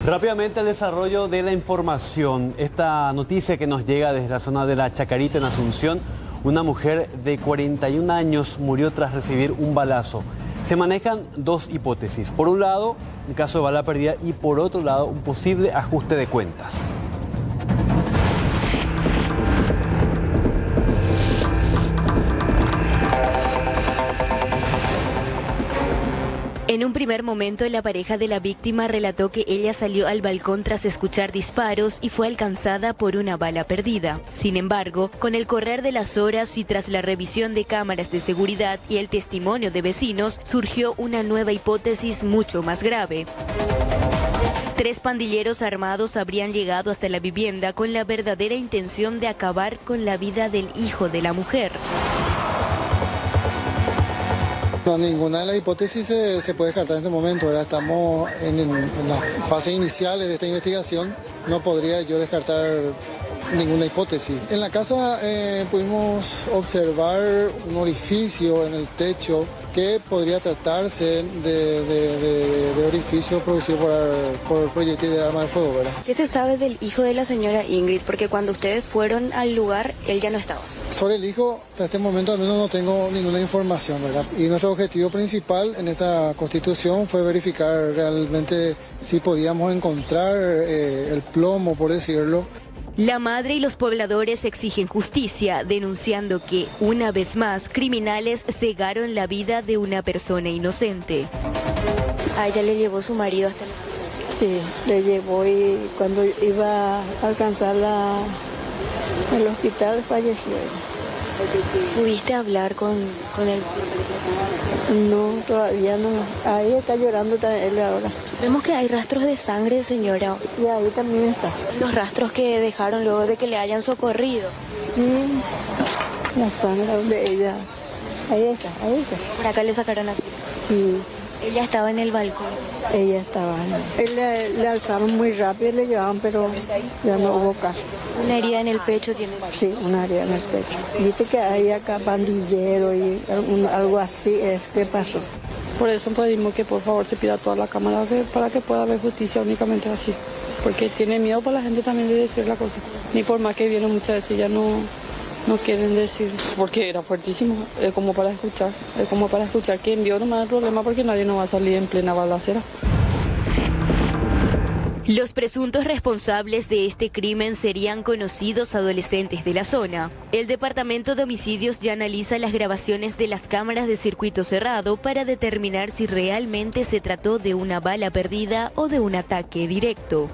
Rápidamente el desarrollo de la información. Esta noticia que nos llega desde la zona de la Chacarita en Asunción. Una mujer de 41 años murió tras recibir un balazo. Se manejan dos hipótesis. Por un lado, un caso de bala perdida y por otro lado, un posible ajuste de cuentas. En un primer momento, la pareja de la víctima relató que ella salió al balcón tras escuchar disparos y fue alcanzada por una bala perdida. Sin embargo, con el correr de las horas y tras la revisión de cámaras de seguridad y el testimonio de vecinos, surgió una nueva hipótesis mucho más grave. 3 pandilleros armados habrían llegado hasta la vivienda con la verdadera intención de acabar con la vida del hijo de la mujer. No, ninguna de las hipótesis se puede descartar en este momento, ¿verdad? Estamos en las fases iniciales de esta investigación, no podría yo descartar ninguna hipótesis. En la casa pudimos observar un orificio en el techo que podría tratarse de orificio producido por proyectil de arma de fuego, ¿verdad? ¿Qué se sabe del hijo de la señora Ingrid? Porque cuando ustedes fueron al lugar, él ya no estaba. Sobre el hijo, hasta este momento al menos no tengo ninguna información, ¿verdad? Y nuestro objetivo principal en esa constitución fue verificar realmente si podíamos encontrar el plomo, por decirlo. La madre y los pobladores exigen justicia, denunciando que, una vez más, criminales cegaron la vida de una persona inocente. A ella le llevó su marido hasta la... Sí, le llevó y cuando iba a alcanzarla en el hospital falleció. ¿Pudiste hablar con él? No, todavía no. Ahí está llorando él ahora. Vemos que hay rastros de sangre, señora. Y ahí también está. Los rastros que dejaron luego de que le hayan socorrido. Sí, la sangre de ella. Ahí está, ahí está. Por acá le sacaron aquí. Sí. Ella estaba en el balcón. Ella estaba. Él le alzaron muy rápido y le llevaban, pero ya no hubo caso. ¿Una herida en el pecho tiene? Sí, una herida en el pecho. Viste que hay acá pandillero y algo así. ¿Qué pasó? Por eso pedimos que por favor se pida toda la cámara para que pueda haber justicia únicamente así. Porque tiene miedo por la gente también de decir la cosa. Ni por más que vienen muchas veces ya no quieren decir, porque era fuertísimo, es como para escuchar que envió nomás el problema porque nadie no va a salir en plena balacera. Los presuntos responsables de este crimen serían conocidos adolescentes de la zona. El Departamento de Homicidios ya analiza las grabaciones de las cámaras de circuito cerrado para determinar si realmente se trató de una bala perdida o de un ataque directo.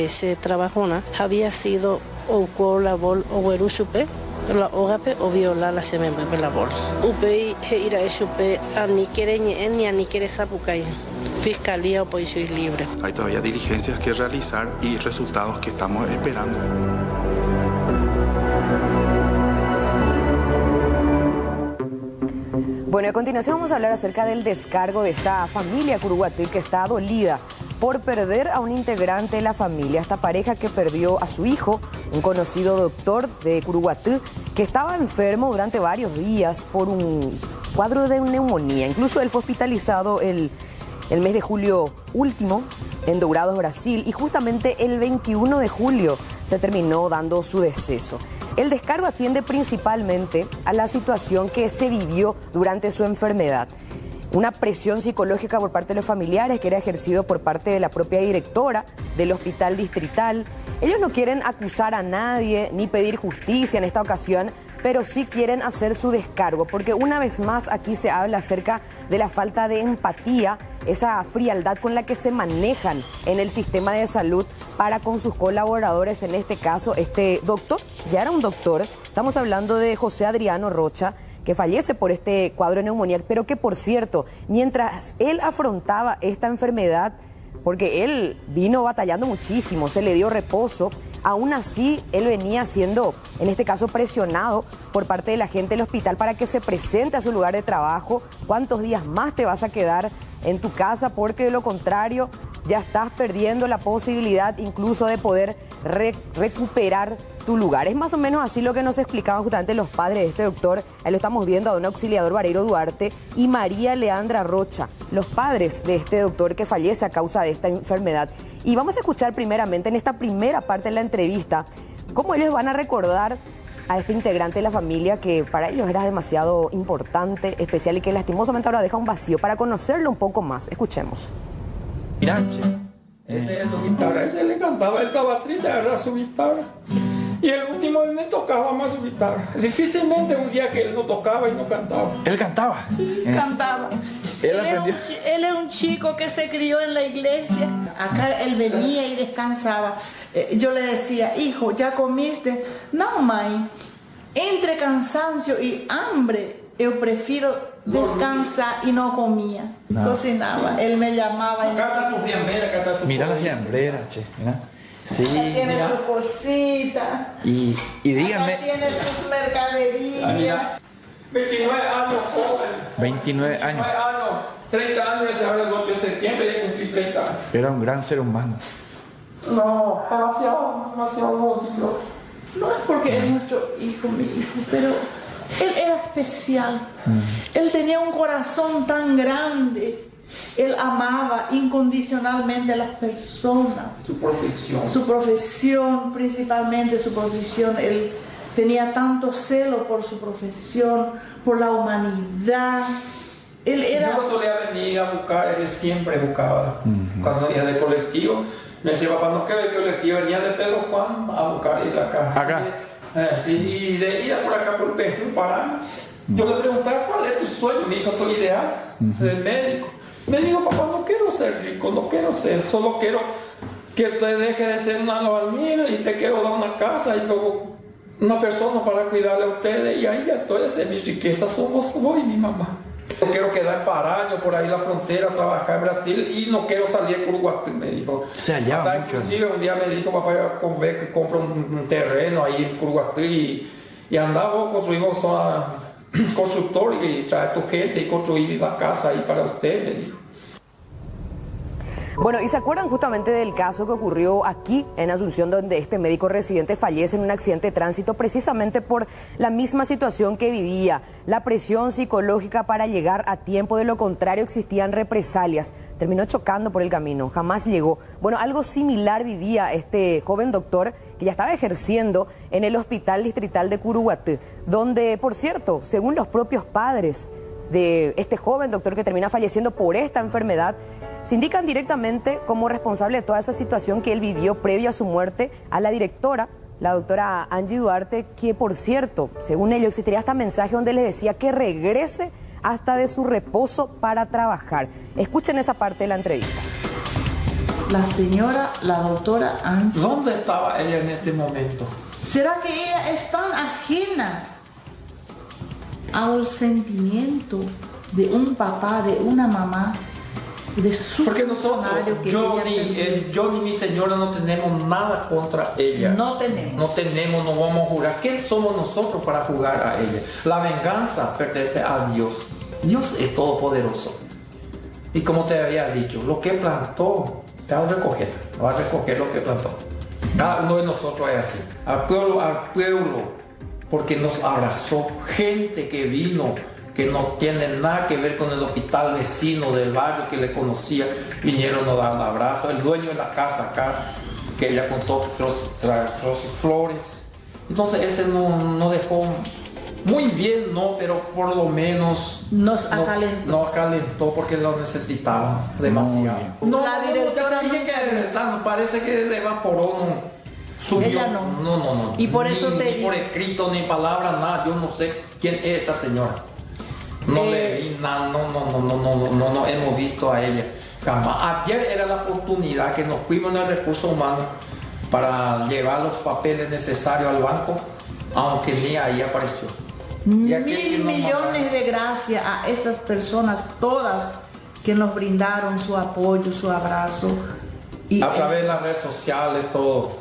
Se trabajó, había sido o la bol o el chupe la ogape o viola la semana de la bol. Upei ira chupe ni quiere ni quiere sapucay. Fiscalía o policía libre. Hay todavía diligencias que realizar y resultados que estamos esperando. Bueno, a continuación vamos a hablar acerca del descargo de esta familia Curuguatí que está dolida por perder a un integrante de la familia. Esta pareja que perdió a su hijo, un conocido doctor de Curuguatí, que estaba enfermo durante varios días por un cuadro de neumonía. Incluso él fue hospitalizado el mes de julio último en Dourados, Brasil, y justamente el 21 de julio se terminó dando su deceso. El descargo atiende principalmente a la situación que se vivió durante su enfermedad. Una presión psicológica por parte de los familiares que era ejercido por parte de la propia directora del hospital distrital. Ellos no quieren acusar a nadie ni pedir justicia en esta ocasión, pero sí quieren hacer su descargo, porque una vez más aquí se habla acerca de la falta de empatía, esa frialdad con la que se manejan en el sistema de salud para con sus colaboradores, en este caso este doctor, ya era un doctor, estamos hablando de José Adriano Rocha, que fallece por este cuadro de neumonía, pero que por cierto, mientras él afrontaba esta enfermedad, porque él vino batallando muchísimo, se le dio reposo, aún así él venía siendo, en este caso, presionado por parte de la gente del hospital para que se presente a su lugar de trabajo. ¿Cuántos días más te vas a quedar en tu casa? Porque de lo contrario ya estás perdiendo la posibilidad incluso de poder recuperar tu lugar. Es más o menos así lo que nos explicaban justamente los padres de este doctor. Ahí lo estamos viendo a don Auxiliador Vareiro Duarte y María Leandra Rocha, los padres de este doctor que fallece a causa de esta enfermedad. Y vamos a escuchar primeramente en esta primera parte de la entrevista cómo ellos van a recordar a este integrante de la familia que para ellos era demasiado importante, especial y que lastimosamente ahora deja un vacío. Para conocerlo un poco más, escuchemos. Mirache. Ese es su guitarra, ese le cantaba, él estaba triste, agarraba su guitarra. Y el último él me tocaba más su guitarra. Difícilmente un día que él no tocaba y no cantaba. ¿Él cantaba? Sí, cantaba. Él es un chico que se crió en la iglesia. Acá él venía y descansaba. Yo le decía, hijo, ¿ya comiste? No, mãe. Entre cansancio y hambre, yo prefiero descansar y no comía. No. Cocinaba. Él me llamaba. Acá está su fiambrera, acá está su... Mira la fiambrera, che. Mira. Sí, tiene mira. su cosita. Y díganme. Tiene sus mercaderías. 29 años, joven. 29 años. 30 años, se abre el 8 de septiembre y cumplí 30 años. Era un gran ser humano. No, demasiado bonito. No es porque es nuestro hijo, mi hijo, pero él era especial. Él tenía un corazón tan grande. Él amaba incondicionalmente a las personas. Su profesión. Su profesión, principalmente su profesión. Él tenía tanto celo por su profesión, por la humanidad. Él era... Yo solía venir a buscar, él siempre buscaba. Cuando iba de colectivo, me decía, papá, no quiero de colectivo, venía de Pedro Juan a buscar ir acá. ¿Acá? Sí, y de ir por acá por Perú, Pará. Yo le preguntaba, ¿cuál es tu sueño? Me dijo, tu ideal, del médico. Me dijo, papá, no quiero ser rico, no quiero ser, solo quiero que usted deje de ser una albañil y te quiero dar una casa y luego una persona para cuidarle a ustedes. Y ahí ya estoy, esa es mi riqueza, somos vos y mi mamá. No quiero quedar en Paraño, por ahí la frontera, trabajar en Brasil y no quiero salir de Curuguatí, me dijo. Se hallaba mucho. Inclusive un día me dijo, papá, yo ve que compro un terreno ahí en Curuguatí y andaba, construimos una constructor y trae tu gente y construir la casa ahí para usted, me dijo. Bueno, y se acuerdan justamente del caso que ocurrió aquí en Asunción, donde este médico residente fallece en un accidente de tránsito precisamente por la misma situación que vivía, la presión psicológica para llegar a tiempo, de lo contrario existían represalias. Terminó chocando por el camino, jamás llegó. Bueno, algo similar vivía este joven doctor que ya estaba ejerciendo en el Hospital Distrital de Curuguatí, donde, por cierto, según los propios padres de este joven doctor que termina falleciendo por esta enfermedad, se indican directamente como responsable de toda esa situación que él vivió previo a su muerte a la directora, la doctora Angie Duarte, que por cierto, según ellos, existiría hasta mensaje donde les decía que regrese hasta de su reposo para trabajar. Escuchen esa parte de la entrevista. La doctora Angie. ¿Dónde estaba ella en este momento? ¿Será que ella es tan ajena al sentimiento de un papá, de una mamá, de su porque nosotros, que yo ni mi señora no tenemos nada contra ella. No tenemos. No tenemos, no vamos a jurar. ¿Qué somos nosotros para jugar a ella? La venganza pertenece a Dios. Dios es todopoderoso. Y como te había dicho, lo que plantó, te va a recoger lo que plantó. Cada uno de nosotros es así. Al pueblo, porque nos abrazó. Gente que vino, que no tiene nada que ver con el hospital vecino del barrio que le conocía, vinieron a dar un abrazo. El dueño de la casa acá, que ella contó que trajo flores. Entonces ese no dejó muy bien, no, pero por lo menos nos acalentó. Nos acalentó porque lo necesitaban demasiado. No, la directora no parece que evaporó, subió. Ella no. No. Y por eso ni por escrito, ni palabra, nada. Yo no sé quién es esta señora. No le vi nada, no hemos visto a ella. Jamás. Ayer era la oportunidad que nos fuimos en el recurso humano para llevar los papeles necesarios al banco, aunque ni ahí apareció. 1.000 millones de gracias a esas personas todas que nos brindaron su apoyo, su abrazo. Y a través de las redes sociales, todo.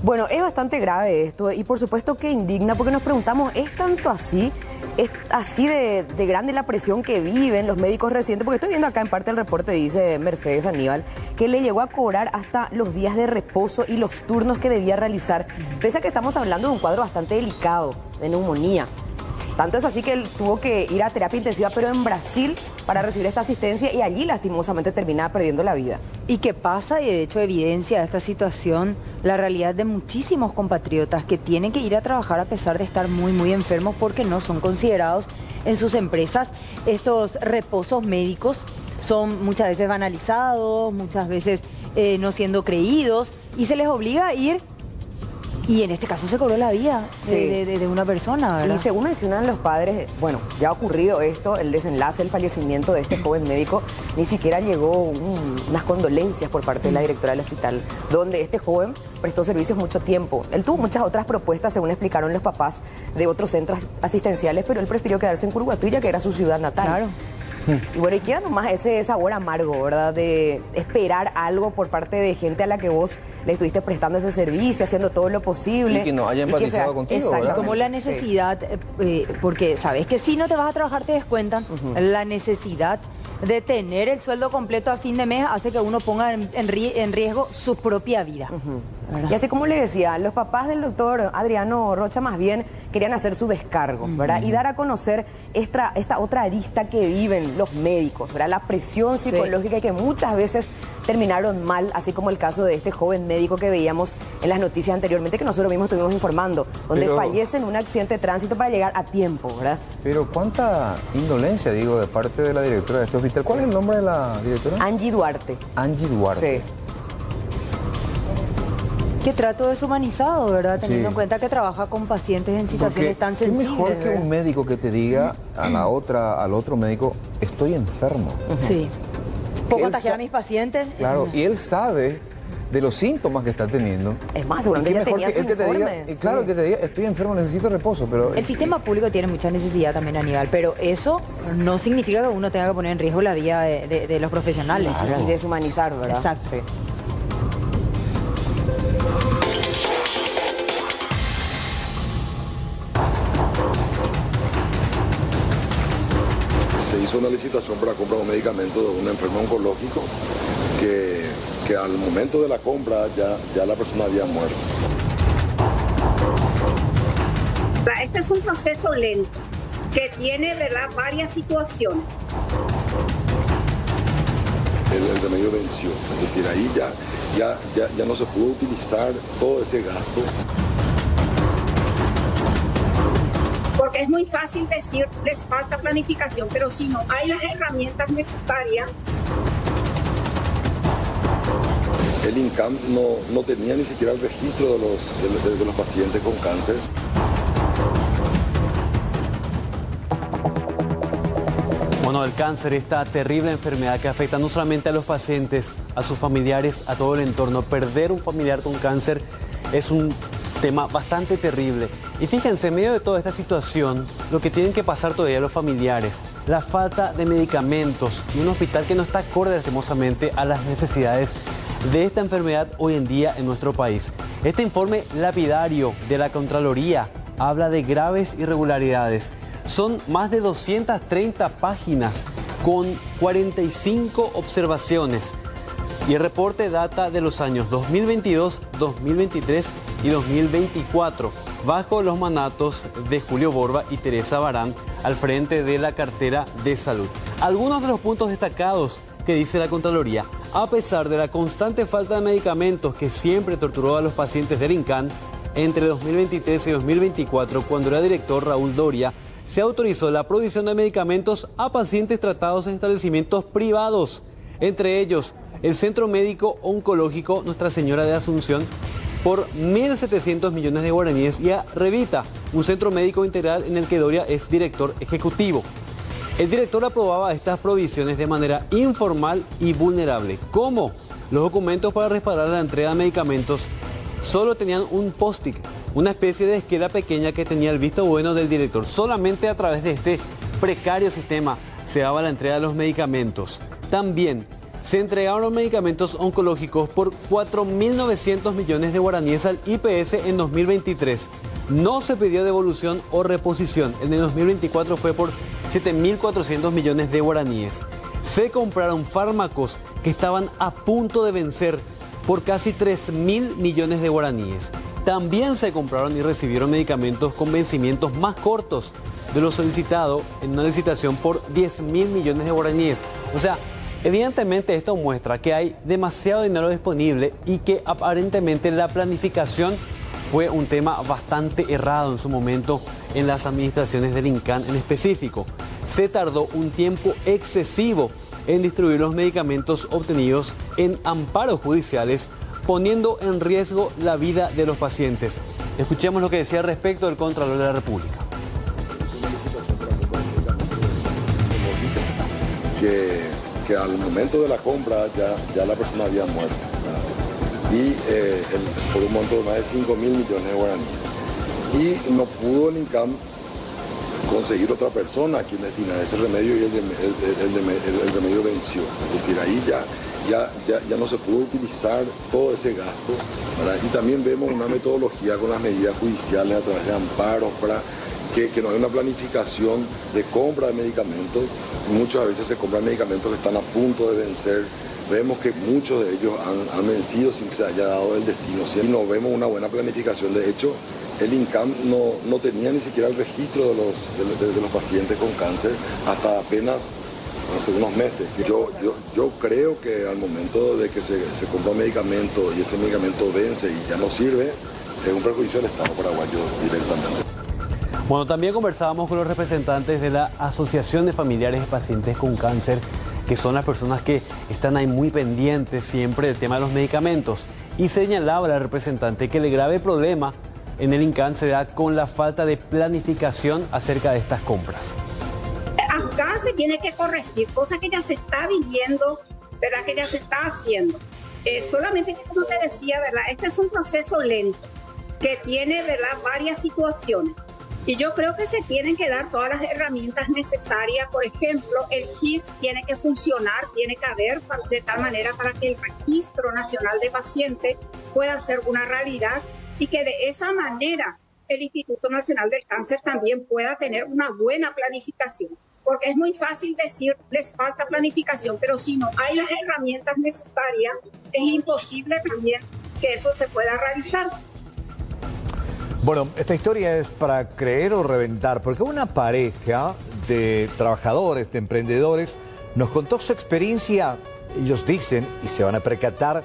Bueno, es bastante grave esto y por supuesto que indigna, porque nos preguntamos, ¿es tanto así Es así de grande la presión que viven los médicos recientes, porque estoy viendo acá en parte el reporte, dice Mercedes Aníbal, que le llegó a cobrar hasta los días de reposo y los turnos que debía realizar, pese a que estamos hablando de un cuadro bastante delicado, de neumonía. Tanto es así que él tuvo que ir a terapia intensiva, pero en Brasil, para recibir esta asistencia, y allí lastimosamente terminaba perdiendo la vida. ¿Y qué pasa? Y de hecho evidencia esta situación la realidad de muchísimos compatriotas que tienen que ir a trabajar a pesar de estar muy enfermos porque no son considerados en sus empresas. Estos reposos médicos son muchas veces banalizados, muchas veces no siendo creídos, y se les obliga a ir. Y en este caso se cobró la vida de una persona, ¿verdad? Y según mencionan los padres, bueno, ya ha ocurrido esto, el desenlace, el fallecimiento de este joven médico, ni siquiera llegó unas condolencias por parte de la directora del hospital, donde este joven prestó servicios mucho tiempo. Él tuvo muchas otras propuestas, según explicaron los papás, de otros centros asistenciales, pero él prefirió quedarse en Curuguatí, que era su ciudad natal. Claro. Y bueno, y queda nomás ese sabor amargo, ¿verdad? De esperar algo por parte de gente a la que vos le estuviste prestando ese servicio, haciendo todo lo posible. Y que no haya empatizado contigo, ¿verdad? Como la necesidad, porque sabes que si no te vas a trabajar te descuentan, la necesidad de tener el sueldo completo a fin de mes hace que uno ponga en riesgo su propia vida. Y así como le decía, los papás del doctor Adriano Rocha más bien querían hacer su descargo, ¿verdad? Y dar a conocer esta otra arista que viven los médicos, ¿verdad? La presión psicológica y que muchas veces terminaron mal, así como el caso de este joven médico que veíamos en las noticias anteriormente, que nosotros mismos estuvimos informando, donde fallece en un accidente de tránsito para llegar a tiempo, ¿verdad? Pero cuánta indolencia, digo, de parte de la directora de este hospital. ¿Cuál es el nombre de la directora? Angie Duarte. Angie Duarte. Sí. Qué trato deshumanizado, ¿verdad? Teniendo en cuenta que trabaja con pacientes en situaciones tan sensibles. Es mejor que un médico que te diga al otro médico, estoy enfermo. Sí. ¿Puedo contagiar a mis pacientes? Claro, y él sabe de los síntomas que está teniendo. Es más, seguramente ya tenía su informe. Claro, que te diga, estoy enfermo, necesito reposo, pero... El sistema público tiene mucha necesidad también, Aníbal, pero eso no significa que uno tenga que poner en riesgo la vida de los profesionales. Claro. Y deshumanizar, ¿verdad? Exacto. Sí. Se hizo una licitación para comprar un medicamento de un enfermo oncológico que al momento de la compra ya la persona había muerto. Este es un proceso lento que tiene, ¿verdad?, varias situaciones. El remedio venció, es decir, ahí ya no se pudo utilizar todo ese gasto. Porque es muy fácil decir, les falta planificación, pero si no hay las herramientas necesarias. El INCAM no tenía ni siquiera el registro de los pacientes con cáncer. Bueno, el cáncer, esta terrible enfermedad que afecta no solamente a los pacientes, a sus familiares, a todo el entorno. Perder un familiar con cáncer es un tema bastante terrible. Y fíjense, en medio de toda esta situación, lo que tienen que pasar todavía los familiares, la falta de medicamentos y un hospital que no está acorde lastimosamente a las necesidades de esta enfermedad hoy en día en nuestro país. Este informe lapidario de la Contraloría habla de graves irregularidades. Son más de 230 páginas con 45 observaciones. Y el reporte data de los años 2022, 2023 y 2024, bajo los mandatos de Julio Borba y Teresa Barán al frente de la cartera de salud. Algunos de los puntos destacados que dice la Contraloría: a pesar de la constante falta de medicamentos que siempre torturó a los pacientes del INCAN, entre 2023 y 2024, cuando era director Raúl Doria, se autorizó la provisión de medicamentos a pacientes tratados en establecimientos privados, entre ellos el Centro Médico Oncológico Nuestra Señora de Asunción, por 1.700 millones de guaraníes, y a Revita, un centro médico integral en el que Doria es director ejecutivo. El director aprobaba estas provisiones de manera informal y vulnerable. ¿Cómo? Los documentos para respaldar la entrega de medicamentos solo tenían un post-it, una especie de esquela pequeña que tenía el visto bueno del director. Solamente a través de este precario sistema se daba la entrega de los medicamentos. También se entregaron los medicamentos oncológicos por 4.900 millones de guaraníes al IPS en 2023, No se pidió devolución o reposición. En el 2024 fue por 7.400 millones de guaraníes. Se compraron fármacos que estaban a punto de vencer por casi 3.000 millones de guaraníes. También se compraron y recibieron medicamentos con vencimientos más cortos de lo solicitado en una licitación por 10.000 millones de guaraníes. O sea, evidentemente esto muestra que hay demasiado dinero disponible y que aparentemente la planificación fue un tema bastante errado en su momento en las administraciones del INCAN en específico. Se tardó un tiempo excesivo en distribuir los medicamentos obtenidos en amparos judiciales, poniendo en riesgo la vida de los pacientes. Escuchemos lo que decía al respecto el Contralor de la República. Que al momento de la compra ya la persona había muerto, ¿verdad? Y por un monto de más de 5.000 millones de guaraníes. Y no pudo el INCAM conseguir otra persona a quien destinar este remedio y el remedio venció. Es decir, ahí ya no se pudo utilizar todo ese gasto, ¿verdad? Y también vemos una metodología con las medidas judiciales a través de amparos para que no hay una planificación de compra de medicamentos. Muchas veces se compran medicamentos que están a punto de vencer. Vemos que muchos de ellos han vencido sin que se haya dado el destino. Si no vemos una buena planificación, de hecho, el INCAM no tenía ni siquiera el registro de los pacientes con cáncer hasta apenas hace unos meses. Yo creo que al momento de que se compra un medicamento y ese medicamento vence y ya no sirve, es un perjuicio del Estado paraguayo directamente. Bueno, también conversábamos con los representantes de la Asociación de Familiares de Pacientes con Cáncer, que son las personas que están ahí muy pendientes siempre del tema de los medicamentos. Y señalaba la representante que el grave problema en el INCAN se da con la falta de planificación acerca de estas compras. Acá se tiene que corregir, cosa que ya se está viviendo, ¿verdad? Que ya se está haciendo. Solamente que, como te decía, ¿verdad? Este es un proceso lento que tiene, ¿verdad?, varias situaciones. Y yo creo que se tienen que dar todas las herramientas necesarias. Por ejemplo, el GIS tiene que funcionar, tiene que haber de tal manera para que el Registro Nacional de Pacientes pueda ser una realidad y que de esa manera el Instituto Nacional del Cáncer también pueda tener una buena planificación. Porque es muy fácil decir, les falta planificación, pero si no hay las herramientas necesarias, es imposible también que eso se pueda realizar. Bueno, esta historia es para creer o reventar, porque una pareja de trabajadores, de emprendedores, nos contó su experiencia, ellos dicen, y se van a percatar,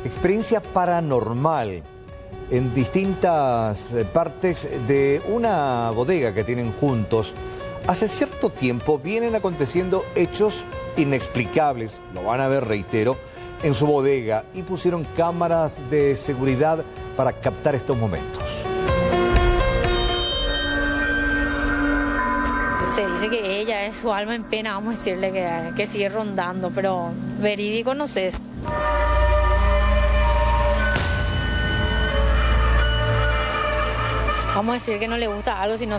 experiencia paranormal en distintas partes de una bodega que tienen juntos. Hace cierto tiempo vienen aconteciendo hechos inexplicables, lo van a ver, reitero, en su bodega, y pusieron cámaras de seguridad para captar estos momentos. Se dice que ella es su alma en pena, vamos a decirle que sigue rondando, pero verídico no sé. Vamos a decir que no le gusta algo, si no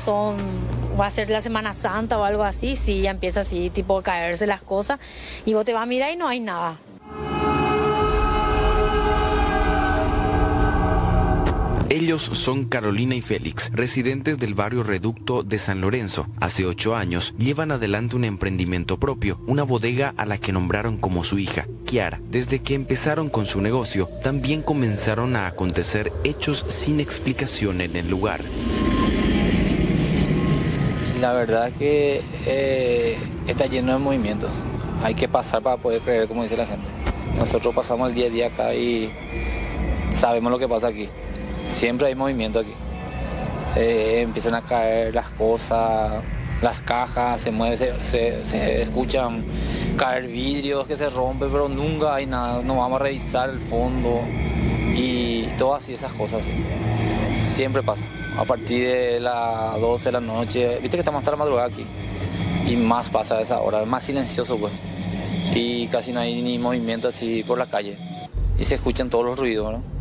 va a ser la Semana Santa o algo así, sí, ya empieza así, tipo, a caerse las cosas, y vos te vas a mirar y no hay nada. Ellos son Carolina y Félix, residentes del barrio Reducto de San Lorenzo. Hace 8 años llevan adelante un emprendimiento propio, una bodega a la que nombraron como su hija, Kiara. Desde que empezaron con su negocio, también comenzaron a acontecer hechos sin explicación en el lugar. La verdad que está lleno de movimientos. Hay que pasar para poder creer, como dice la gente. Nosotros pasamos el día a día acá y sabemos lo que pasa aquí. Siempre hay movimiento aquí. Empiezan a caer las cosas, las cajas, se mueven, se escuchan caer vidrios que se rompen, pero nunca hay nada. No vamos a revisar el fondo y todo así, esas cosas. Sí. Siempre pasa. A partir de las 12 de la noche, viste que estamos hasta la madrugada aquí. Y más pasa a esa hora, es más silencioso, pues. Y casi no hay ni movimiento así por la calle. Y se escuchan todos los ruidos, ¿no?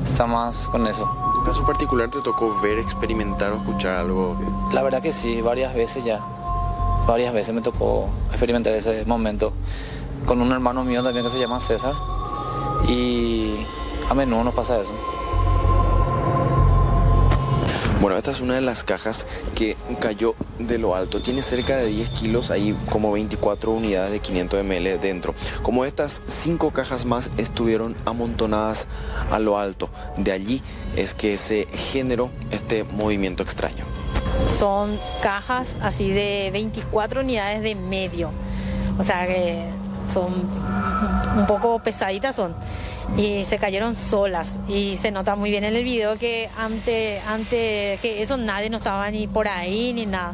Está más con eso. ¿En tu caso particular te tocó ver, experimentar o escuchar algo? La verdad que sí, varias veces ya. Varias veces me tocó experimentar ese momento. Con un hermano mío también que se llama César. Y a menudo nos pasa eso. Bueno, esta es una de las cajas que cayó de lo alto. Tiene cerca de 10 kilos, hay como 24 unidades de 500 ml dentro. Como estas, 5 cajas más estuvieron amontonadas a lo alto. De allí es que se generó este movimiento extraño. Son cajas así de 24 unidades de medio. O sea que son un poco pesaditas son. Y se cayeron solas. Y se nota muy bien en el video que ante que eso nadie no estaba ni por ahí ni nada.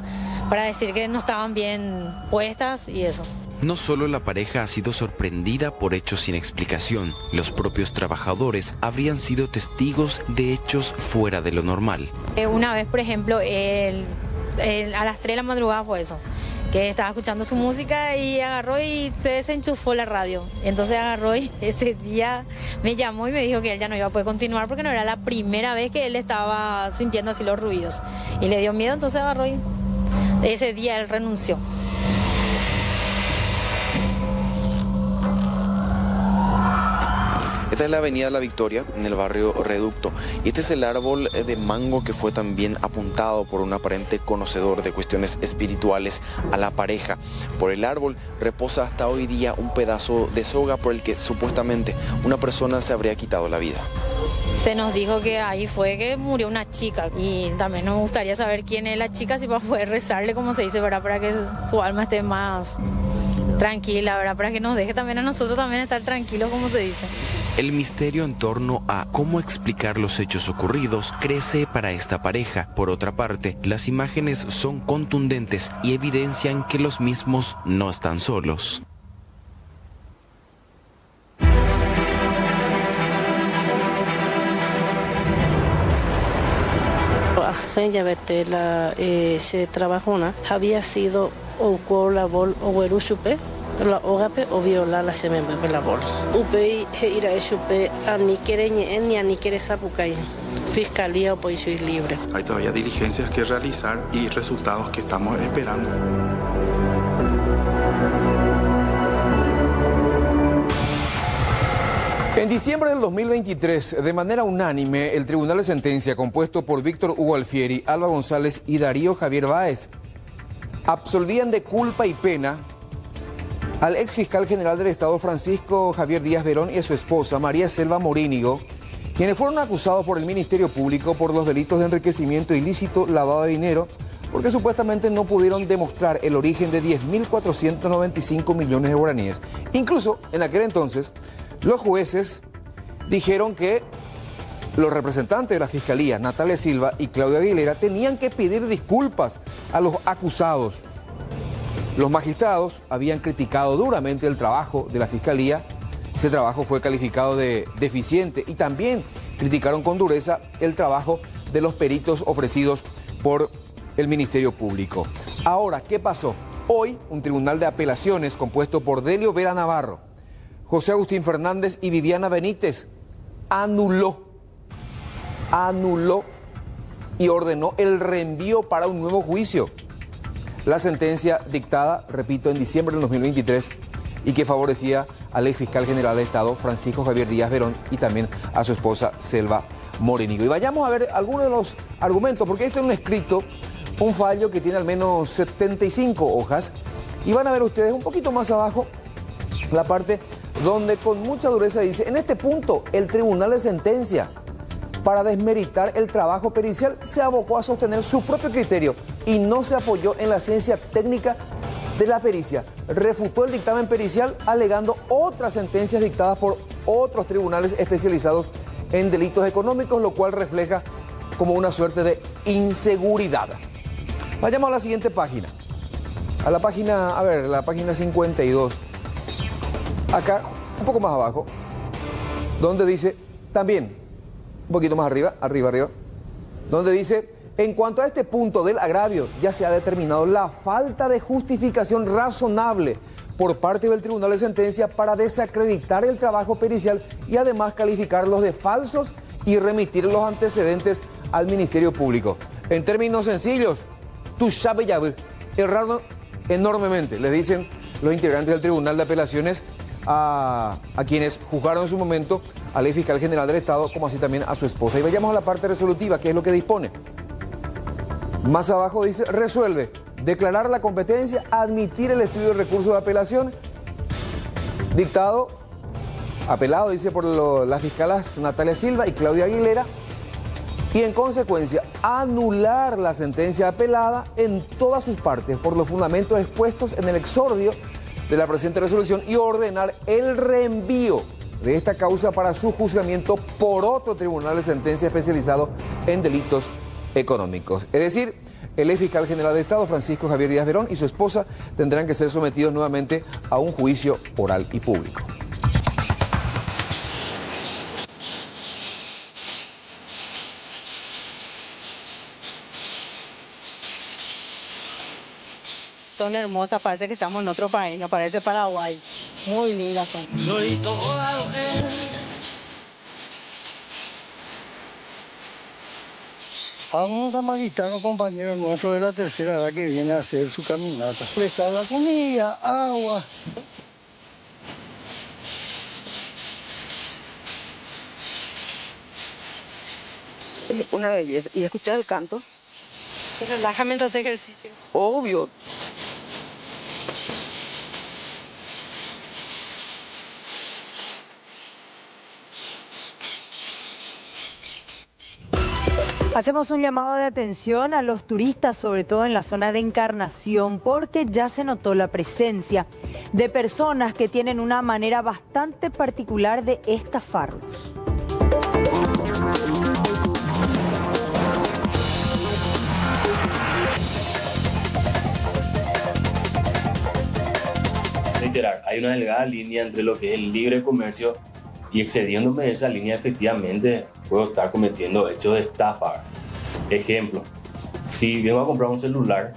Para decir que no estaban bien puestas y eso. No solo la pareja ha sido sorprendida por hechos sin explicación, los propios trabajadores habrían sido testigos de hechos fuera de lo normal. Una vez, por ejemplo, a las 3 de la madrugada fue eso, que estaba escuchando su música y agarró y se desenchufó la radio. Entonces agarró y ese día me llamó y me dijo que él ya no iba a poder continuar porque no era la primera vez que él estaba sintiendo así los ruidos. Y le dio miedo, entonces agarró y ese día él renunció. Esta es la avenida La Victoria, en el barrio Reducto. Y este es el árbol de mango que fue también apuntado por un aparente conocedor de cuestiones espirituales a la pareja. Por el árbol reposa hasta hoy día un pedazo de soga por el que supuestamente una persona se habría quitado la vida. Se nos dijo que ahí fue que murió una chica y también nos gustaría saber quién es la chica, si para poder rezarle, como se dice, ¿verdad? Para que su alma esté más tranquila, ¿verdad? Para que nos deje también a nosotros también estar tranquilos, como se dice. El misterio en torno a cómo explicar los hechos ocurridos crece para esta pareja. Por otra parte, las imágenes son contundentes y evidencian que los mismos no están solos. Sen yabete la se trabajona había sido o la bol o weruchupe la ogape o viola la semembe la bol upei ira chupe ani quiere ni ani quiere sapucay fiscalía o policía libre. Hay todavía diligencias que realizar y resultados que estamos esperando. En diciembre del 2023, de manera unánime, el Tribunal de Sentencia, compuesto por Víctor Hugo Alfieri, Alba González y Darío Javier Báez, absolvían de culpa y pena al ex fiscal general del Estado Francisco Javier Díaz Verón y a su esposa María Selva Morínigo, quienes fueron acusados por el Ministerio Público por los delitos de enriquecimiento ilícito, lavado de dinero, porque supuestamente no pudieron demostrar el origen de 10.495 millones de guaraníes. Incluso, en aquel entonces, los jueces dijeron que los representantes de la Fiscalía, Natalia Silva y Claudia Aguilera, tenían que pedir disculpas a los acusados. Los magistrados habían criticado duramente el trabajo de la Fiscalía. Ese trabajo fue calificado de deficiente y también criticaron con dureza el trabajo de los peritos ofrecidos por el Ministerio Público. Ahora, ¿qué pasó? Hoy, un tribunal de apelaciones compuesto por Delio Vera Navarro, José Agustín Fernández y Viviana Benítez anuló y ordenó el reenvío para un nuevo juicio. La sentencia dictada, repito, en diciembre del 2023 y que favorecía al ex fiscal general de Estado, Francisco Javier Díaz Verón, y también a su esposa, Selva Morínigo. Y vayamos a ver algunos de los argumentos, porque este es un escrito, un fallo que tiene al menos 75 hojas, y van a ver ustedes un poquito más abajo la parte donde con mucha dureza dice: en este punto el Tribunal de Sentencia, para desmeritar el trabajo pericial, se abocó a sostener su propio criterio y no se apoyó en la ciencia técnica de la pericia. Refutó el dictamen pericial alegando otras sentencias dictadas por otros tribunales especializados en delitos económicos, lo cual refleja como una suerte de inseguridad. Vayamos a la siguiente página. A la página, la página 52. Acá, un poco más abajo, donde dice también, un poquito más arriba, donde dice: en cuanto a este punto del agravio, ya se ha determinado la falta de justificación razonable por parte del Tribunal de Sentencia para desacreditar el trabajo pericial y además calificarlos de falsos y remitir los antecedentes al Ministerio Público. En términos sencillos, tu sabe ya erraron enormemente, les dicen los integrantes del Tribunal de Apelaciones a quienes juzgaron en su momento al ex fiscal general del Estado, como así también a su esposa. Y vayamos a la parte resolutiva, que es lo que dispone. Más abajo dice, resuelve declarar la competencia, admitir el estudio de recurso de apelación, apelado, dice, por las fiscales Natalia Silva y Claudia Aguilera, y en consecuencia anular la sentencia apelada en todas sus partes por los fundamentos expuestos en el exordio de la presente resolución y ordenar el reenvío de esta causa para su juzgamiento por otro tribunal de sentencia especializado en delitos económicos. Es decir, el ex fiscal general de Estado, Francisco Javier Díaz Verón, y su esposa tendrán que ser sometidos nuevamente a un juicio oral y público. Son hermosas, parece que estamos en otro país, nos parece Paraguay. Muy lindas son. Vamos a magistrado, un compañero nuestro de la tercera edad que viene a hacer su caminata. Prestar la comida, agua. Una belleza. ¿Y escuchar el canto? Se relaja mientras hace ejercicio. Obvio. Hacemos un llamado de atención a los turistas, sobre todo en la zona de Encarnación, porque ya se notó la presencia de personas que tienen una manera bastante particular de estafarlos. Reiterar, hay una delgada línea entre lo que es el libre comercio y excediéndome de esa línea efectivamente puedo estar cometiendo hechos de estafa. Ejemplo, si vengo a comprar un celular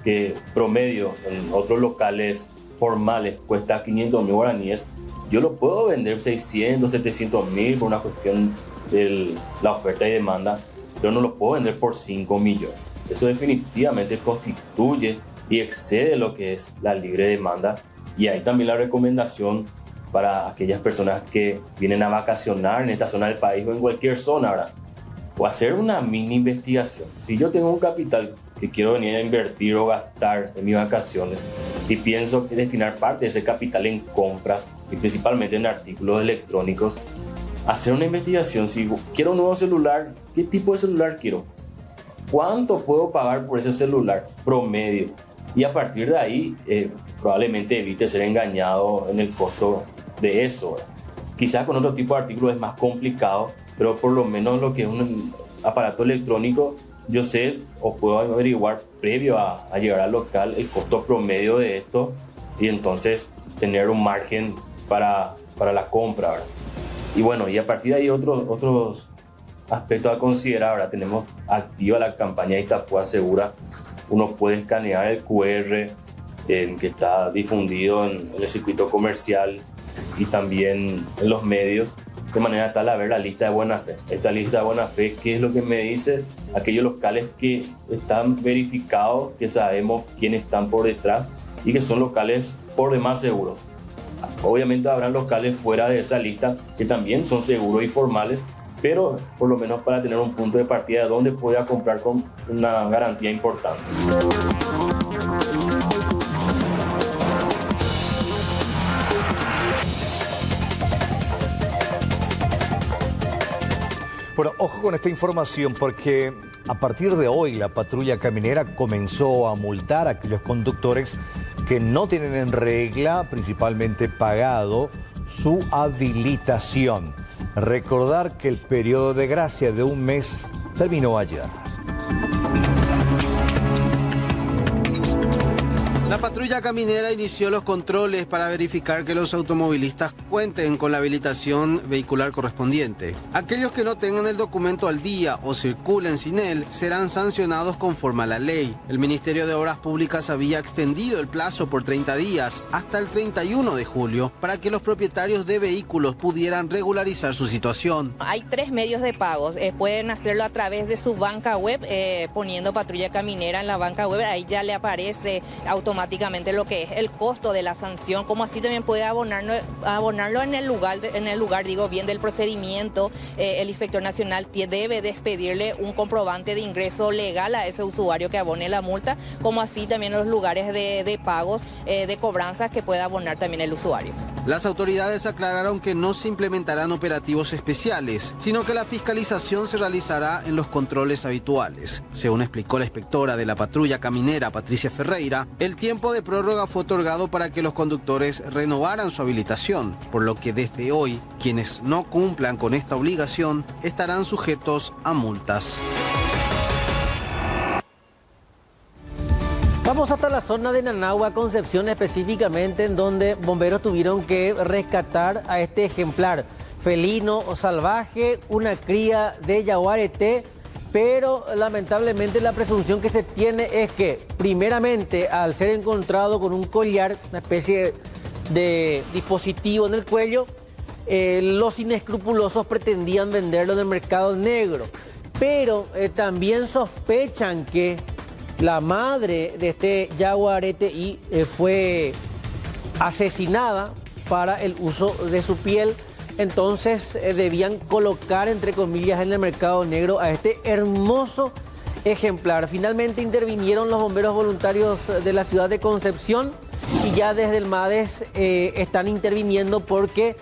que promedio en otros locales formales cuesta 500.000 guaraníes, yo lo puedo vender 600, 700.000 por una cuestión de la oferta y demanda, pero no lo puedo vender por 5 millones. Eso definitivamente constituye y excede lo que es la libre demanda, y ahí también la recomendación para aquellas personas que vienen a vacacionar en esta zona del país o en cualquier zona, ¿verdad? O hacer una mini investigación. Si yo tengo un capital que quiero venir a invertir o gastar en mis vacaciones y pienso destinar parte de ese capital en compras y principalmente en artículos electrónicos, hacer una investigación. Si quiero un nuevo celular, ¿qué tipo de celular quiero? ¿Cuánto puedo pagar por ese celular promedio? Y a partir de ahí probablemente evite ser engañado en el costo de eso. Quizás con otro tipo de artículos es más complicado, pero por lo menos lo que es un aparato electrónico, yo sé o puedo averiguar previo a llegar al local el costo promedio de esto y entonces tener un margen para la compra, ¿verdad? Y bueno, y a partir de ahí otros aspectos a considerar. Ahora tenemos activa la campaña Itapúa Segura. Uno puede escanear el QR que está difundido en el circuito comercial y también en los medios, de manera tal a ver la lista de buena fe. Esta lista de buena fe, ¿qué es lo que me dice? Aquellos locales que están verificados, que sabemos quiénes están por detrás y que son locales por demás seguros. Obviamente habrán locales fuera de esa lista que también son seguros y formales, pero por lo menos para tener un punto de partida donde pueda comprar con una garantía importante. Bueno, ojo con esta información porque a partir de hoy la patrulla caminera comenzó a multar a aquellos conductores que no tienen en regla, principalmente pagado, su habilitación. Recordar que el periodo de gracia de un mes terminó ayer. La patrulla caminera inició los controles para verificar que los automovilistas cuenten con la habilitación vehicular correspondiente. Aquellos que no tengan el documento al día o circulen sin él serán sancionados conforme a la ley. El Ministerio de Obras Públicas había extendido el plazo por 30 días hasta el 31 de julio para que los propietarios de vehículos pudieran regularizar su situación. Hay 3 medios de pagos. Pueden hacerlo a través de su banca web, poniendo patrulla caminera en la banca web. Ahí ya le aparece automáticamente automáticamente lo que es el costo de la sanción, como así también puede abonarlo en el lugar del procedimiento. El inspector nacional debe de expedirle un comprobante de ingreso legal a ese usuario que abone la multa, como así también los lugares de pagos, de cobranzas que pueda abonar también el usuario. Las autoridades aclararon que no se implementarán operativos especiales, sino que la fiscalización se realizará en los controles habituales. Según explicó la inspectora de la patrulla caminera, Patricia Ferreira, el tiempo de prórroga fue otorgado para que los conductores renovaran su habilitación, por lo que desde hoy, quienes no cumplan con esta obligación estarán sujetos a multas. Vamos hasta la zona de Nanagua, Concepción específicamente, en donde bomberos tuvieron que rescatar a este ejemplar felino salvaje, una cría de yaguareté, pero lamentablemente la presunción que se tiene es que, primeramente, al ser encontrado con un collar, una especie de dispositivo en el cuello, los inescrupulosos pretendían venderlo en el mercado negro, pero también sospechan que la madre de este yaguareté fue asesinada para el uso de su piel. Entonces debían colocar, entre comillas, en el mercado negro a este hermoso ejemplar. Finalmente intervinieron los bomberos voluntarios de la ciudad de Concepción y ya desde el MADES están interviniendo porque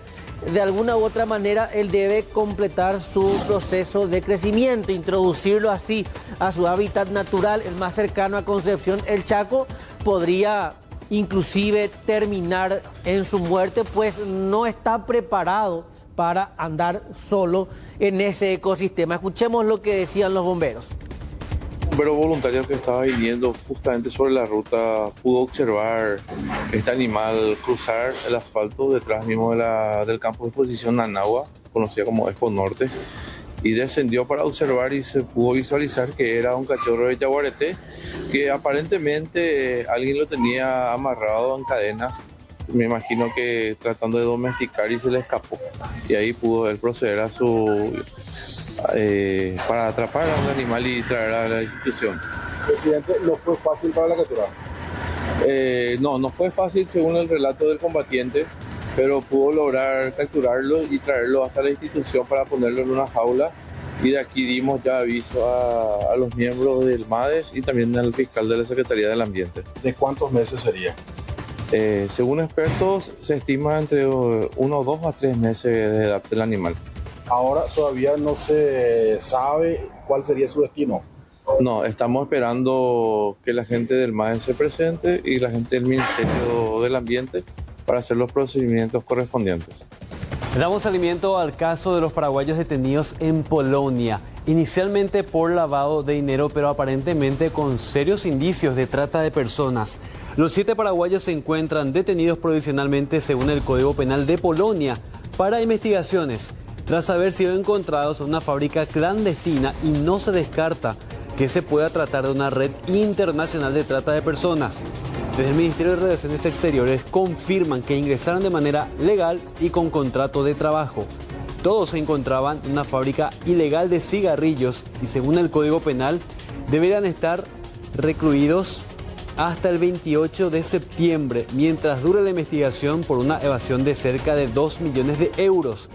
de alguna u otra manera él debe completar su proceso de crecimiento, introducirlo así a su hábitat natural, el más cercano a Concepción, el Chaco. Podría inclusive terminar en su muerte, pues no está preparado para andar solo en ese ecosistema. Escuchemos lo que decían los bomberos. Un bombero voluntario que estaba viniendo justamente sobre la ruta pudo observar este animal cruzar el asfalto detrás mismo del campo de exposición Nanagua, conocida como Expo Norte, y descendió para observar y se pudo visualizar que era un cachorro de yaguareté que aparentemente alguien lo tenía amarrado en cadenas, me imagino que tratando de domesticar, y se le escapó, y ahí pudo él proceder a para atrapar a un animal y traer a la institución. Presidente, ¿no fue fácil para la captura? No fue fácil según el relato del combatiente, pero pudo lograr capturarlo y traerlo hasta la institución para ponerlo en una jaula, y de aquí dimos ya aviso a los miembros del MADES y también al fiscal de la Secretaría del Ambiente. ¿De cuántos meses sería? Según expertos se estima entre 1, 2 a 3 meses de edad del animal. Ahora todavía no se sabe cuál sería su destino. No, estamos esperando que la gente del MADES se presente y la gente del Ministerio del Ambiente para hacer los procedimientos correspondientes. Damos seguimiento al caso de los paraguayos detenidos en Polonia, inicialmente por lavado de dinero, pero aparentemente con serios indicios de trata de personas. Los 7 paraguayos se encuentran detenidos provisionalmente según el Código Penal de Polonia para investigaciones, tras haber sido encontrados en una fábrica clandestina, y no se descarta que se pueda tratar de una red internacional de trata de personas. Desde el Ministerio de Relaciones Exteriores confirman que ingresaron de manera legal y con contrato de trabajo. Todos se encontraban en una fábrica ilegal de cigarrillos y, según el Código Penal, deberían estar recluidos hasta el 28 de septiembre, mientras dure la investigación por una evasión de cerca de 2 millones de euros.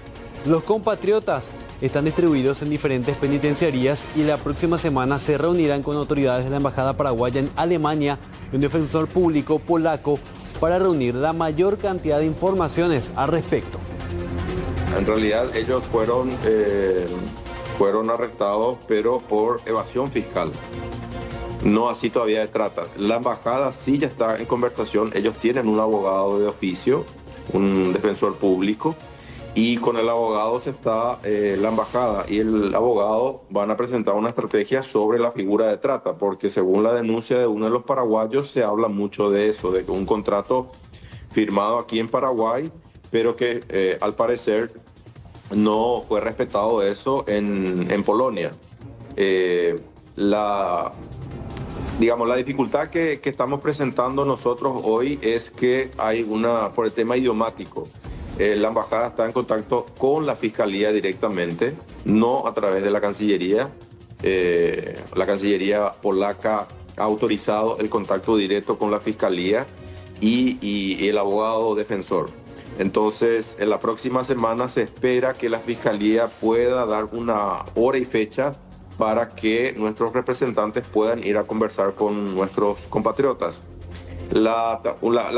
Los compatriotas están distribuidos en diferentes penitenciarías y la próxima semana se reunirán con autoridades de la Embajada Paraguaya en Alemania y un defensor público polaco para reunir la mayor cantidad de informaciones al respecto. En realidad ellos fueron arrestados, pero por evasión fiscal. No así todavía de trata. La embajada sí ya está en conversación. Ellos tienen un abogado de oficio, un defensor público, y con el abogado la embajada y el abogado van a presentar una estrategia sobre la figura de trata, porque según la denuncia de uno de los paraguayos se habla mucho de eso, de que un contrato firmado aquí en Paraguay, pero que al parecer no fue respetado eso en Polonia. La dificultad que estamos presentando nosotros hoy es que hay por el tema idiomático. La embajada está en contacto con la fiscalía directamente, no a través de la Cancillería. La Cancillería polaca autorizado el contacto directo con la Fiscalía y el abogado defensor. Entonces, en la próxima semana se espera que la Fiscalía pueda dar una hora y fecha para que nuestros representantes puedan ir a conversar con nuestros compatriotas. La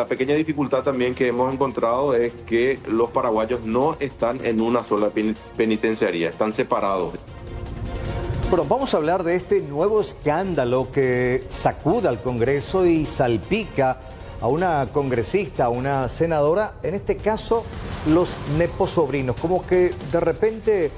pequeña dificultad también que hemos encontrado es que los paraguayos no están en una sola penitenciaría, están separados. Bueno, vamos a hablar de este nuevo escándalo que sacuda al Congreso y salpica a una congresista, a una senadora, en este caso los neposobrinos. Como que de repente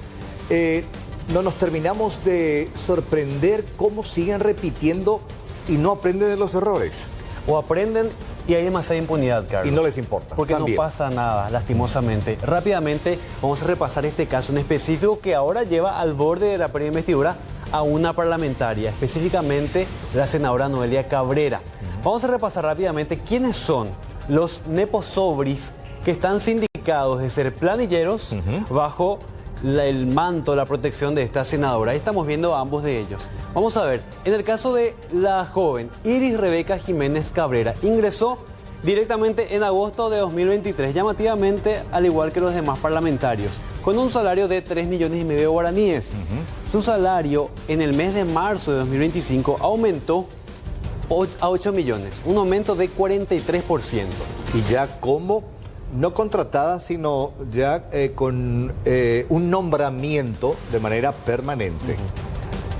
no nos terminamos de sorprender cómo siguen repitiendo y no aprenden de los errores. O aprenden y hay demasiada impunidad, Carlos. Y no les importa. Porque también no pasa nada, lastimosamente. Rápidamente vamos a repasar este caso en específico que ahora lleva al borde de la preinvestidura a una parlamentaria, específicamente la senadora Noelia Cabrera. Vamos a repasar rápidamente quiénes son los neposobris que están sindicados de ser planilleros bajo el manto, la protección de esta senadora. Ahí estamos viendo a ambos de ellos. Vamos a ver, en el caso de la joven Iris Rebeca Jiménez Cabrera, ingresó directamente en agosto de 2023, llamativamente al igual que los demás parlamentarios, con un salario de 3,5 millones de guaraníes. Su salario en el mes de marzo de 2025 aumentó a 8 millones, un aumento de 43%. Y ya como no contratada, sino ya con un nombramiento de manera permanente.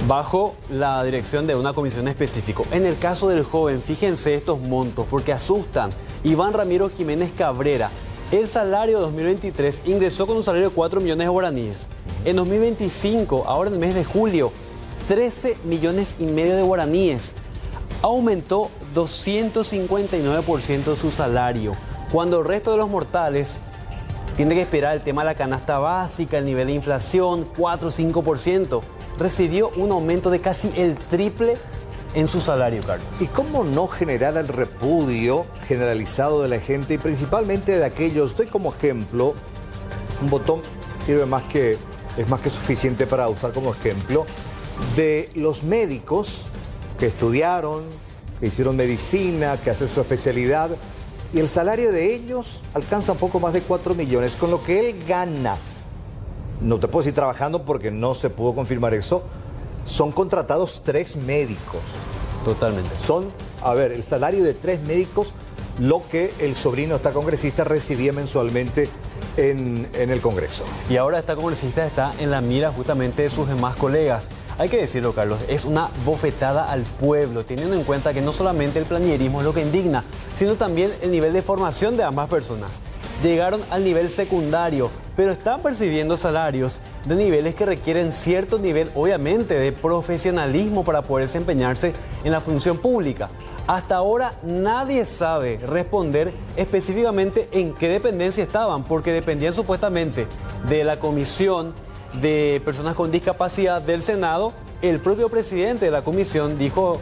Bajo la dirección de una comisión específica. En el caso del joven, fíjense estos montos, porque asustan. Iván Ramiro Jiménez Cabrera, el salario de 2023 ingresó con un salario de 4 millones de guaraníes. En 2025, ahora en el mes de julio, 13,5 millones de guaraníes. Aumentó 259% su salario. Cuando el resto de los mortales tiene que esperar el tema de la canasta básica, el nivel de inflación, 4 o 5%, recibió un aumento de casi el triple en su salario, Carlos. ¿Y cómo no generar el repudio generalizado de la gente y principalmente de aquellos? Doy como ejemplo, un botón sirve más que, es más que suficiente para usar como ejemplo, de los médicos que estudiaron, que hicieron medicina, que hacen su especialidad, y el salario de ellos alcanza un poco más de 4 millones, con lo que él gana. No te puedo decir trabajando porque no se pudo confirmar eso. Son contratados 3 médicos. Totalmente. Son, a ver, el salario de 3 médicos, lo que el sobrino de esta congresista recibía mensualmente en el Congreso. Y ahora esta congresista está en la mira justamente de sus demás colegas. Hay que decirlo, Carlos, es una bofetada al pueblo, teniendo en cuenta que no solamente el planierismo es lo que indigna, sino también el nivel de formación de ambas personas. Llegaron al nivel secundario, pero están percibiendo salarios de niveles que requieren cierto nivel, obviamente, de profesionalismo para poder desempeñarse en la función pública. Hasta ahora nadie sabe responder específicamente en qué dependencia estaban, porque dependían supuestamente de la Comisión de Personas con Discapacidad del Senado. El propio presidente de la comisión dijo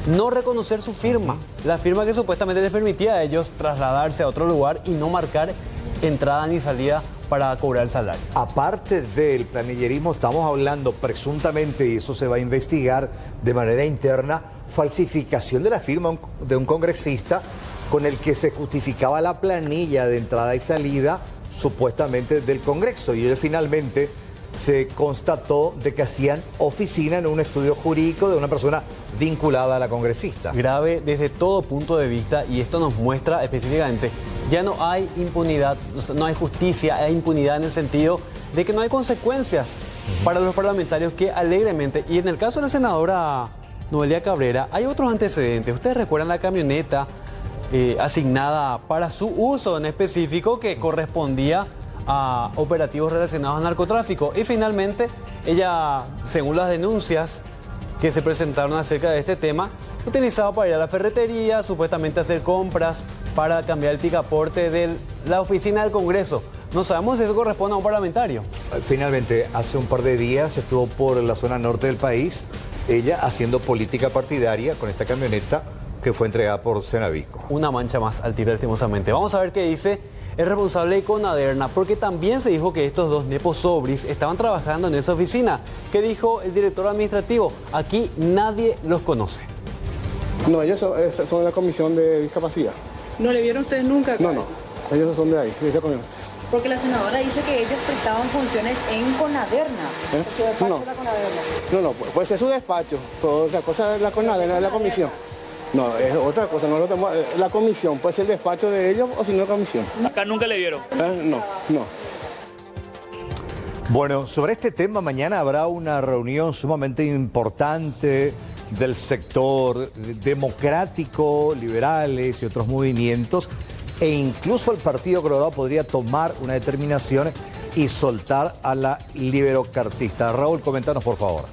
no reconocer su firma, la firma que supuestamente les permitía a ellos trasladarse a otro lugar y no marcar entrada ni salida para cobrar el salario. Aparte del planillerismo, estamos hablando presuntamente, y eso se va a investigar de manera interna, falsificación de la firma de un congresista con el que se justificaba la planilla de entrada y salida supuestamente del Congreso, y él finalmente se constató de que hacían oficina en un estudio jurídico de una persona vinculada a la congresista. Grave desde todo punto de vista, y esto nos muestra específicamente, ya no hay impunidad, no hay justicia, hay impunidad en el sentido de que no hay consecuencias para los parlamentarios que alegremente, y en el caso de la senadora Noelia Cabrera, hay otros antecedentes. Ustedes recuerdan la camioneta asignada para su uso en específico que correspondía a operativos relacionados al narcotráfico, y finalmente ella, según las denuncias que se presentaron acerca de este tema, utilizaba para ir a la ferretería, supuestamente hacer compras para cambiar el picaporte de la oficina del Congreso. No sabemos si eso corresponde a un parlamentario. Finalmente, hace un par de días estuvo por la zona norte del país, ella haciendo política partidaria con esta camioneta que fue entregada por Senavisco. Una mancha más al tiro, lastimosamente. Vamos a ver qué dice el responsable de Conaderna, porque también se dijo que estos dos neposobris estaban trabajando en esa oficina. ¿Qué dijo el director administrativo? Aquí nadie los conoce. No, ellos son de la Comisión de Discapacidad. ¿No le vieron ustedes nunca acá? No, ellos son de ahí, de esa comisión. Porque la senadora dice que ellos prestaban funciones en Conaderna. Su despacho No. de la Conaderna. No, puede ser su despacho, otra cosa es la Conaderna, de la comisión. No, es otra cosa, no lo tenemos, la comisión, puede ser el despacho de ellos o si no la comisión. ¿Acá nunca le vieron? No. Bueno, sobre este tema mañana habrá una reunión sumamente importante del sector democrático, liberales y otros movimientos, e incluso el Partido Colorado podría tomar una determinación y soltar a la liberocartista. Raúl, coméntanos por favor.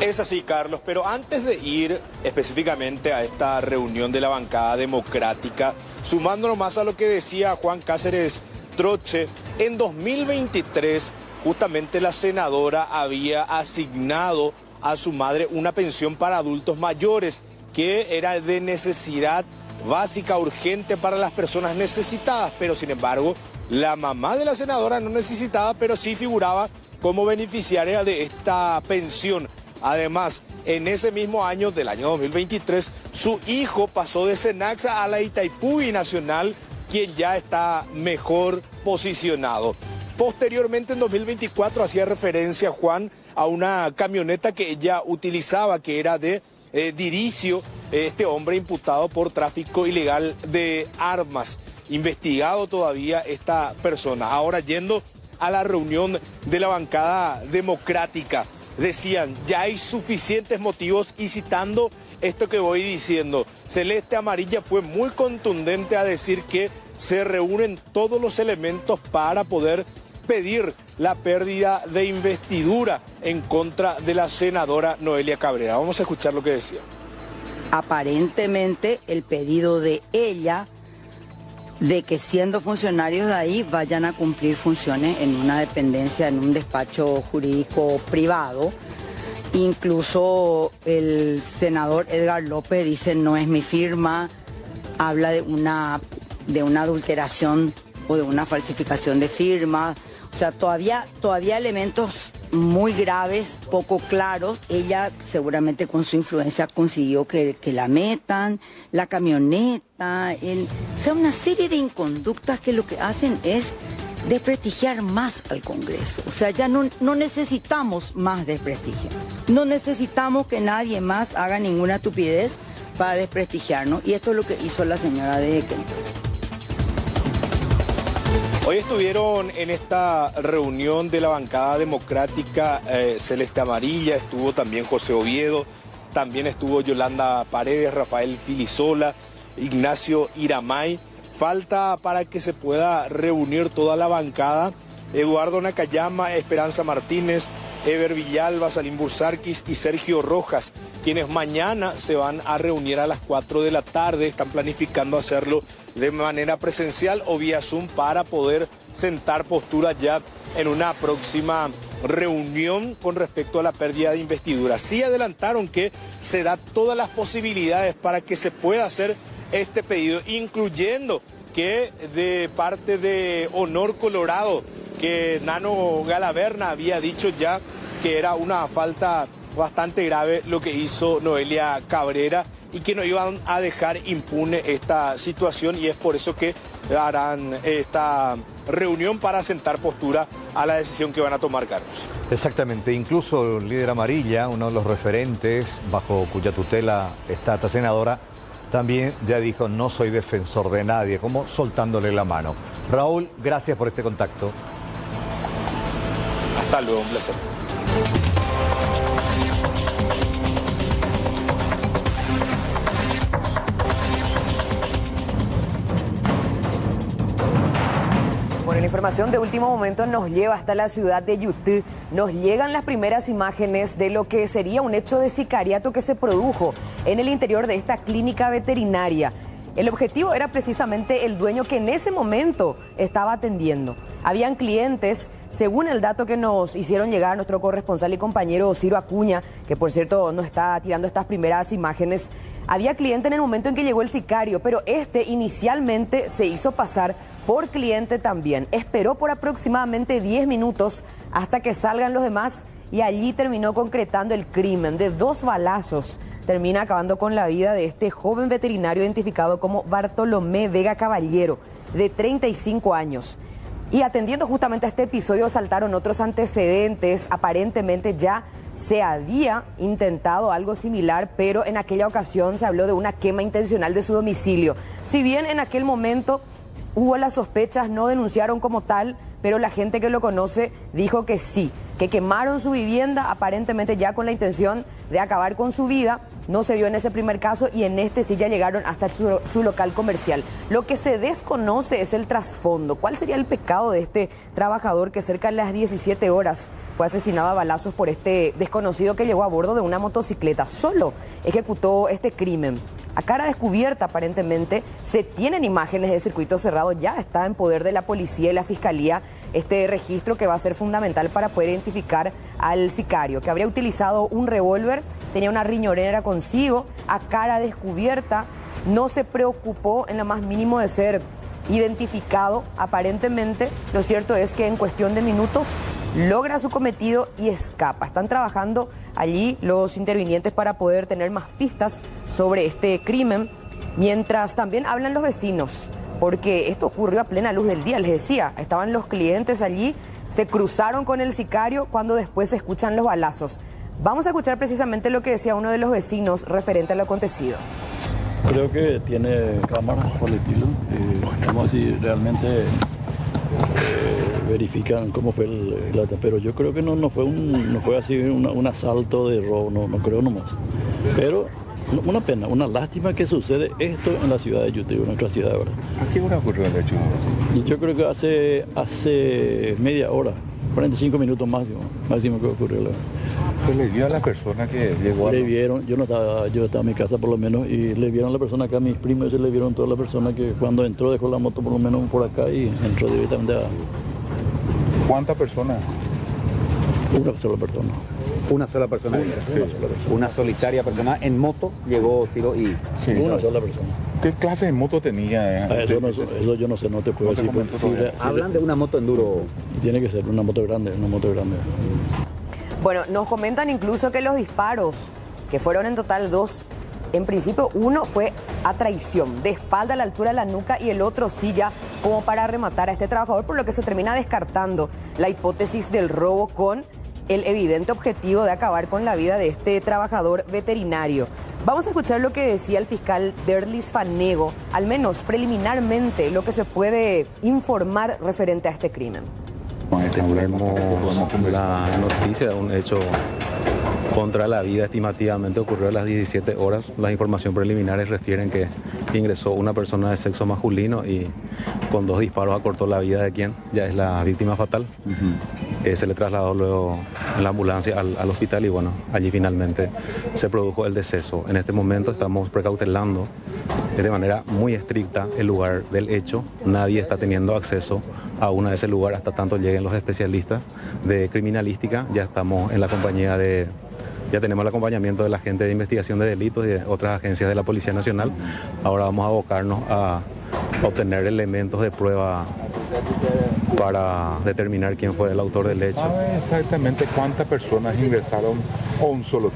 Es así, Carlos, pero antes de ir específicamente a esta reunión de la bancada democrática, sumándonos más a lo que decía Juan Cáceres Troche, en 2023 justamente la senadora había asignado a su madre una pensión para adultos mayores que era de necesidad básica, urgente para las personas necesitadas, pero sin embargo la mamá de la senadora no necesitaba, pero sí figuraba como beneficiaria de esta pensión. Además, en ese mismo año, del año 2023, su hijo pasó de Senaxa a la Itaipú Nacional, quien ya está mejor posicionado. Posteriormente, en 2024, hacía referencia Juan a una camioneta que ella utilizaba, que era de Diricio, este hombre imputado por tráfico ilegal de armas. Investigado todavía esta persona. Ahora, yendo a la reunión de la bancada democrática, decían, ya hay suficientes motivos, y citando esto que voy diciendo, Celeste Amarilla fue muy contundente a decir que se reúnen todos los elementos para poder pedir la pérdida de investidura en contra de la senadora Noelia Cabrera. Vamos a escuchar lo que decía. Aparentemente el pedido de ella de que siendo funcionarios de ahí vayan a cumplir funciones en una dependencia, en un despacho jurídico privado. Incluso el senador Edgar López dice no es mi firma, habla de una adulteración o de una falsificación de firma. O sea, todavía elementos muy graves, poco claros. Ella seguramente con su influencia consiguió que la metan, la camioneta, o sea, una serie de inconductas que lo que hacen es desprestigiar más al Congreso. O sea, ya no necesitamos más desprestigio. No necesitamos que nadie más haga ninguna estupidez para desprestigiarnos. Y esto es lo que hizo la señora de Kempes. Hoy estuvieron en esta reunión de la bancada democrática Celeste Amarilla, estuvo también José Oviedo, también estuvo Yolanda Paredes, Rafael Filisola, Ignacio Iramay. Falta para que se pueda reunir toda la bancada Eduardo Nakayama, Esperanza Martínez, Eber Villalba, Salim Bursarquis y Sergio Rojas, quienes mañana se van a reunir a las 4 de la tarde. Están planificando hacerlo de manera presencial o vía Zoom para poder sentar posturas ya en una próxima reunión con respecto a la pérdida de investidura. Sí adelantaron que se da todas las posibilidades para que se pueda hacer este pedido, incluyendo que de parte de Honor Colorado, que Nano Galaverna había dicho ya que era una falta bastante grave lo que hizo Noelia Cabrera y que no iban a dejar impune esta situación, y es por eso que harán esta reunión para sentar postura a la decisión que van a tomar, Carlos. Exactamente, incluso el líder Amarilla, uno de los referentes bajo cuya tutela está esta senadora, también ya dijo no soy defensor de nadie, como soltándole la mano. Raúl, gracias por este contacto. Hasta luego, un placer. Bueno, la información de último momento nos lleva hasta la ciudad de Yutú. Nos llegan las primeras imágenes de lo que sería un hecho de sicariato que se produjo en el interior de esta clínica veterinaria. El objetivo era precisamente el dueño que en ese momento estaba atendiendo. Habían clientes, según el dato que nos hicieron llegar nuestro corresponsal y compañero Ciro Acuña, que por cierto nos está tirando estas primeras imágenes. Había cliente en el momento en que llegó el sicario, pero este inicialmente se hizo pasar por cliente también. Esperó por aproximadamente 10 minutos hasta que salgan los demás y allí terminó concretando el crimen de 2 balazos termina acabando con la vida de este joven veterinario identificado como Bartolomé Vega Caballero, de 35 años. Y atendiendo justamente a este episodio saltaron otros antecedentes. Aparentemente ya se había intentado algo similar, pero en aquella ocasión se habló de una quema intencional de su domicilio. Si bien en aquel momento hubo las sospechas, no denunciaron como tal, pero la gente que lo conoce dijo que sí, que quemaron su vivienda aparentemente ya con la intención de acabar con su vida. No se dio en ese primer caso y en este sí ya llegaron hasta su local comercial. Lo que se desconoce es el trasfondo. ¿Cuál sería el pecado de este trabajador que cerca de las 17 horas fue asesinado a balazos por este desconocido que llegó a bordo de una motocicleta? Solo ejecutó este crimen. A cara descubierta, aparentemente, se tienen imágenes de circuito cerrado. Ya está en poder de la policía y la fiscalía este registro que va a ser fundamental para poder identificar al sicario, que habría utilizado un revólver, tenía una riñonera consigo, a cara descubierta, no se preocupó en lo más mínimo de ser identificado. Aparentemente, lo cierto es que en cuestión de minutos logra su cometido y escapa. Están trabajando allí los intervinientes para poder tener más pistas sobre este crimen, mientras también hablan los vecinos, porque esto ocurrió a plena luz del día. Les decía, estaban los clientes allí, se cruzaron con el sicario cuando después se escuchan los balazos. Vamos a escuchar precisamente lo que decía uno de los vecinos referente a lo acontecido. Creo que tiene cámaras por el estilo. Vamos a decir, realmente verifican cómo fue el ataque, pero yo creo que no fue así un asalto de robo, no creo nomás. Pero una pena, una lástima que sucede esto en la ciudad de Yutí, en nuestra ciudad, ¿verdad? ¿A qué hora ocurrió el hecho? Y yo creo que hace media hora, 45 minutos máximo que ocurrió. ¿Se le vio a la persona que llegó? Le vieron, yo estaba en mi casa por lo menos, y le vieron a la persona acá, mis primos, se le vieron toda la persona que cuando entró dejó la moto por lo menos por acá y entró directamente a... ¿Cuántas personas? Una sola persona. Una sola persona. Una solitaria persona en moto llegó Ciro y... Sí, una sola persona. ¿Qué clase de moto tenía? Eso yo no sé, no te puedo decir. Hablan de una moto enduro. Tiene que ser una moto grande. Bueno, nos comentan incluso que los disparos, que fueron en total 2, en principio uno fue a traición, de espalda a la altura de la nuca, y el otro sí ya como para rematar a este trabajador, por lo que se termina descartando la hipótesis del robo con el evidente objetivo de acabar con la vida de este trabajador veterinario. Vamos a escuchar lo que decía el fiscal Derlis Fanego, al menos preliminarmente lo que se puede informar referente a este crimen. Tenemos la noticia de un hecho contra la vida, estimativamente ocurrió a las 17 horas. Las informaciones preliminares refieren que ingresó una persona de sexo masculino y con 2 disparos acortó la vida de quien ya es la víctima fatal. Se le trasladó luego en la ambulancia al hospital y bueno, allí finalmente se produjo el deceso. En este momento estamos precautelando de manera muy estricta el lugar del hecho. Nadie está teniendo acceso aún a ese lugar hasta tanto lleguen los especialistas de criminalística. Ya estamos en la compañía ya tenemos el acompañamiento de la gente de investigación de delitos y de otras agencias de la Policía Nacional. Ahora vamos a abocarnos a obtener elementos de prueba para determinar quién fue el autor del hecho. ¿Sabe exactamente cuántas personas ingresaron o un solo?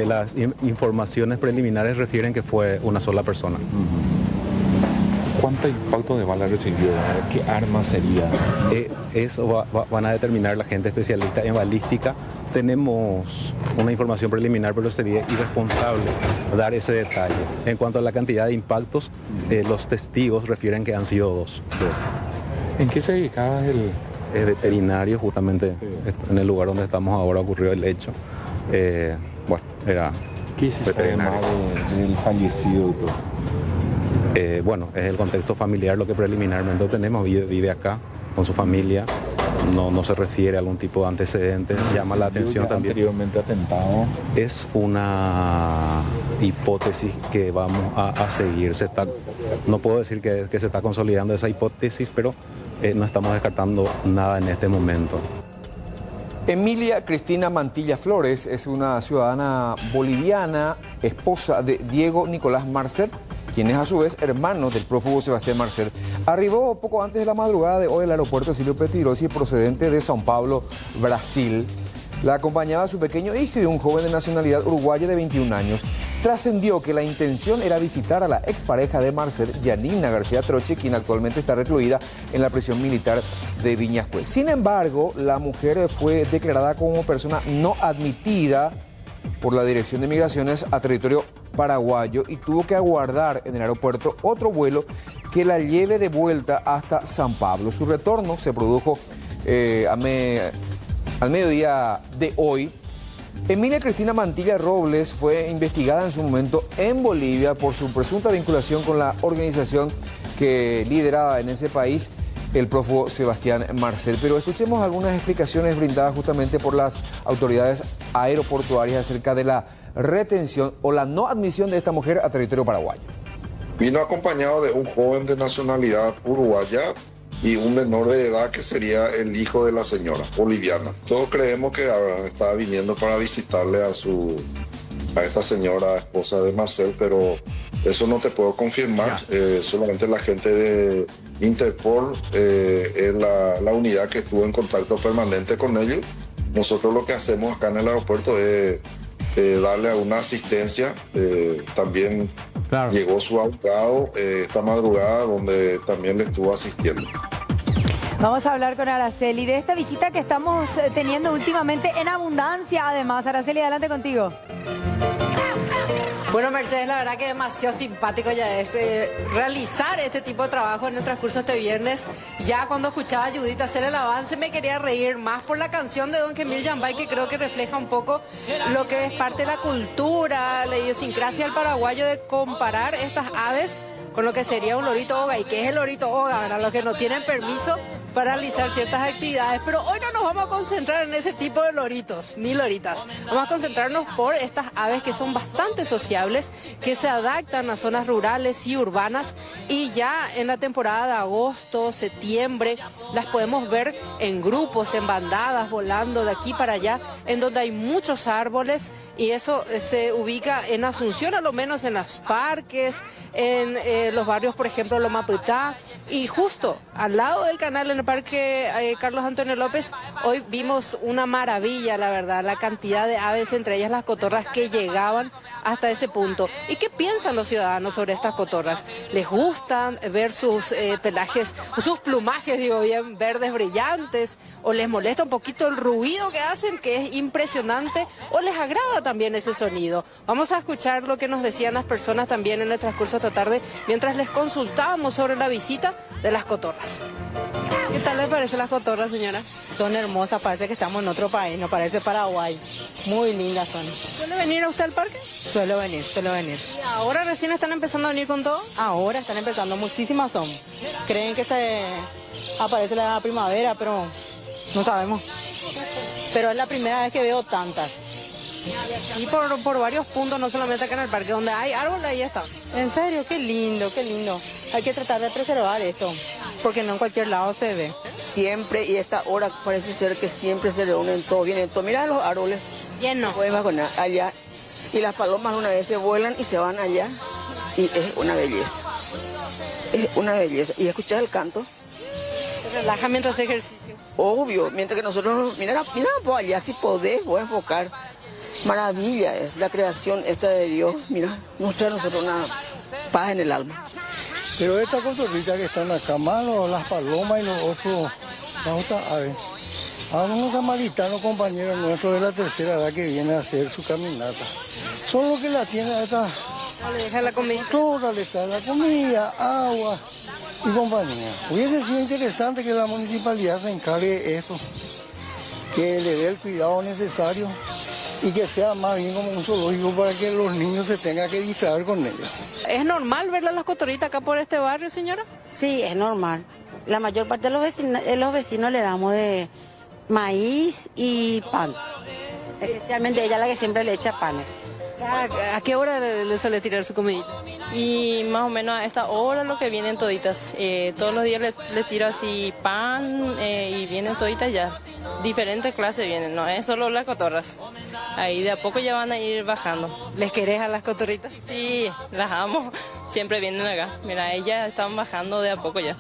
Las informaciones preliminares refieren que fue una sola persona. ¿Cuánto impacto de bala recibió? ¿Qué arma sería? Eso van a determinar la gente especialista en balística. Tenemos una información preliminar, pero sería irresponsable dar ese detalle. En cuanto a la cantidad de impactos, los testigos refieren que han sido 2. ¿En qué se dedicaba el...? Es veterinario, justamente en el lugar donde estamos ahora ocurrió el hecho. Era ¿Qué se sabe del fallecido y todo? Bueno, es el contexto familiar lo que preliminarmente tenemos. Vive acá con su familia. No se refiere a algún tipo de antecedentes, llama la atención también. ¿Anteriormente atentado? Es una hipótesis que vamos a seguir. No puedo decir que se está consolidando esa hipótesis, pero no estamos descartando nada en este momento. Emilia Cristina Mantilla Flores es una ciudadana boliviana, esposa de Diego Nicolás Marcet, quien es a su vez hermano del prófugo Sebastián Marcet. Arribó poco antes de la madrugada de hoy al aeropuerto Silvio Pettirossi procedente de São Paulo, Brasil. La acompañaba su pequeño hijo y un joven de nacionalidad uruguaya de 21 años. Trascendió que la intención era visitar a la expareja de Marcel, Yanina García Troche, quien actualmente está recluida en la prisión militar de Viñascuel. Sin embargo, la mujer fue declarada como persona no admitida por la Dirección de Migraciones a territorio paraguayo y tuvo que aguardar en el aeropuerto otro vuelo que la lleve de vuelta hasta San Pablo. Su retorno se produjo al mediodía de hoy. Emilia Cristina Mantilla Robles fue investigada en su momento en Bolivia por su presunta vinculación con la organización que lideraba en ese país el prófugo Sebastián Marcel. Pero escuchemos algunas explicaciones brindadas justamente por las autoridades aeroportuarias acerca de la retención o la no admisión de esta mujer a territorio paraguayo. Vino acompañado de un joven de nacionalidad uruguaya y un menor de edad que sería el hijo de la señora, boliviana. Todos creemos que estaba viniendo para visitarle a esta señora, esposa de Marcel, pero eso no te puedo confirmar. Solamente la gente de Interpol es la unidad que estuvo en contacto permanente con ellos. Nosotros lo que hacemos acá en el aeropuerto es darle alguna asistencia. También llegó su abogado esta madrugada, donde también le estuvo asistiendo. Vamos a hablar con Araceli de esta visita que estamos teniendo últimamente en abundancia. Además, Araceli, adelante contigo. Bueno, Mercedes, la verdad que demasiado simpático ya es realizar este tipo de trabajo en el transcurso de este viernes. Ya cuando escuchaba a Judith hacer el avance me quería reír más por la canción de Don Quemil Yambay, que creo que refleja un poco lo que es parte de la cultura, la idiosincrasia del paraguayo, de comparar estas aves con lo que sería un lorito oga. ¿Y qué es el lorito oga? ¿Verdad? Los que no tienen permiso para realizar ciertas actividades. Pero hoy no nos vamos a concentrar en ese tipo de loritos, ni loritas. Vamos a concentrarnos por estas aves que son bastante sociables, que se adaptan a zonas rurales y urbanas, y ya en la temporada de agosto, septiembre, las podemos ver en grupos, en bandadas, volando de aquí para allá, en donde hay muchos árboles, y eso se ubica en Asunción, a lo menos en los parques, en los barrios, por ejemplo, Loma Putá, y justo al lado del canal, en el parque Carlos Antonio López, hoy vimos una maravilla, la verdad, la cantidad de aves, entre ellas las cotorras, que llegaban hasta ese punto. ¿Y qué piensan los ciudadanos sobre estas cotorras? ¿Les gustan ver sus pelajes, sus plumajes, digo bien, verdes brillantes? ¿O les molesta un poquito el ruido que hacen, que es impresionante? ¿O les agrada también ese sonido? Vamos a escuchar lo que nos decían las personas también en el transcurso de esta tarde, mientras les consultábamos sobre la visita de las cotorras. ¿Qué tal les parece las cotorras, señora? Son hermosas, parece que estamos en otro país, no parece Paraguay. Muy lindas son. ¿Suele venir a usted al parque? Suelo venir. ¿Y ahora recién están empezando a venir con todo? Ahora están empezando, muchísimas son. Creen que se aparece la primavera, pero no sabemos. Pero es la primera vez que veo tantas. Y por varios puntos, no solamente acá en el parque, donde hay árboles, ahí está. En serio, qué lindo, qué lindo. Hay que tratar de preservar esto, porque no en cualquier lado se ve. Siempre, y esta hora parece ser que siempre se reúnen todos, vienen todos. Mira los árboles. Lleno. Puedes imaginar, allá. Y las palomas una vez se vuelan y se van allá. Y es una belleza. Es una belleza. Y escuchar el canto. Se relaja mientras hace ejercicio. Obvio, mientras que nosotros, mira pues allá si podés, voy a enfocar. Maravilla es la creación esta de Dios. Mira, muestra a nosotros una paz en el alma. Pero estas cotorritas que están acá, más las palomas y las otras aves. A unos samaritanos compañeros nuestros de la tercera edad que vienen a hacer su caminata. Son los que la tienen a esta. Le deja la comida. Toda le deja la comida, agua y compañía. Hubiese sido interesante que la municipalidad se encargue de esto, que le dé el cuidado necesario y que sea más bien como un zoológico para que los niños se tengan que distraer con ellos. ¿Es normal ver las cotorritas acá por este barrio, señora? Sí, es normal. La mayor parte de los vecinos le damos de maíz y pan. Especialmente ella, la que siempre le echa panes. ¿A qué hora le suele tirar su comidita? Y más o menos a esta hora lo que vienen toditas. Todos los días le tiro así pan y vienen toditas ya. Diferentes clases vienen, no es solo las cotorras. Ahí de a poco ya van a ir bajando. ¿Les querés a las cotorritas? Sí, las amo. Siempre vienen acá. Mira, ellas están bajando de a poco ya.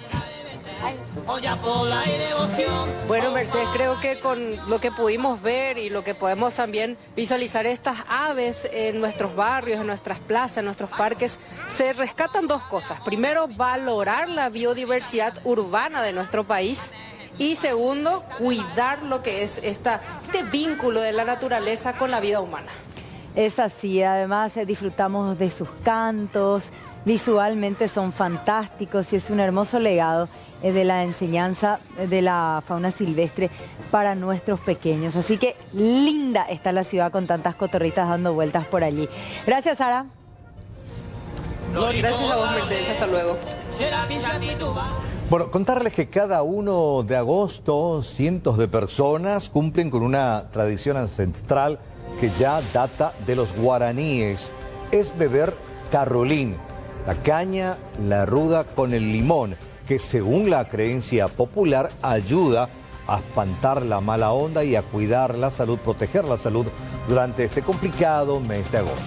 Bueno, Mercedes, creo que con lo que pudimos ver y lo que podemos también visualizar estas aves en nuestros barrios, en nuestras plazas, en nuestros parques, se rescatan dos cosas. Primero, valorar la biodiversidad urbana de nuestro país. Y segundo, cuidar lo que es este vínculo de la naturaleza con la vida humana. Es así, además disfrutamos de sus cantos, visualmente son fantásticos y es un hermoso legado de la enseñanza de la fauna silvestre para nuestros pequeños. Así que linda está la ciudad con tantas cotorritas dando vueltas por allí. Gracias, Sara. Gracias a vos, Mercedes. Hasta luego. Bueno, contarles que cada 1 de agosto cientos de personas cumplen con una tradición ancestral que ya data de los guaraníes. Es beber carrolín, la caña, la ruda con el limón, que según la creencia popular ayuda a espantar la mala onda y a cuidar la salud, proteger la salud durante este complicado mes de agosto.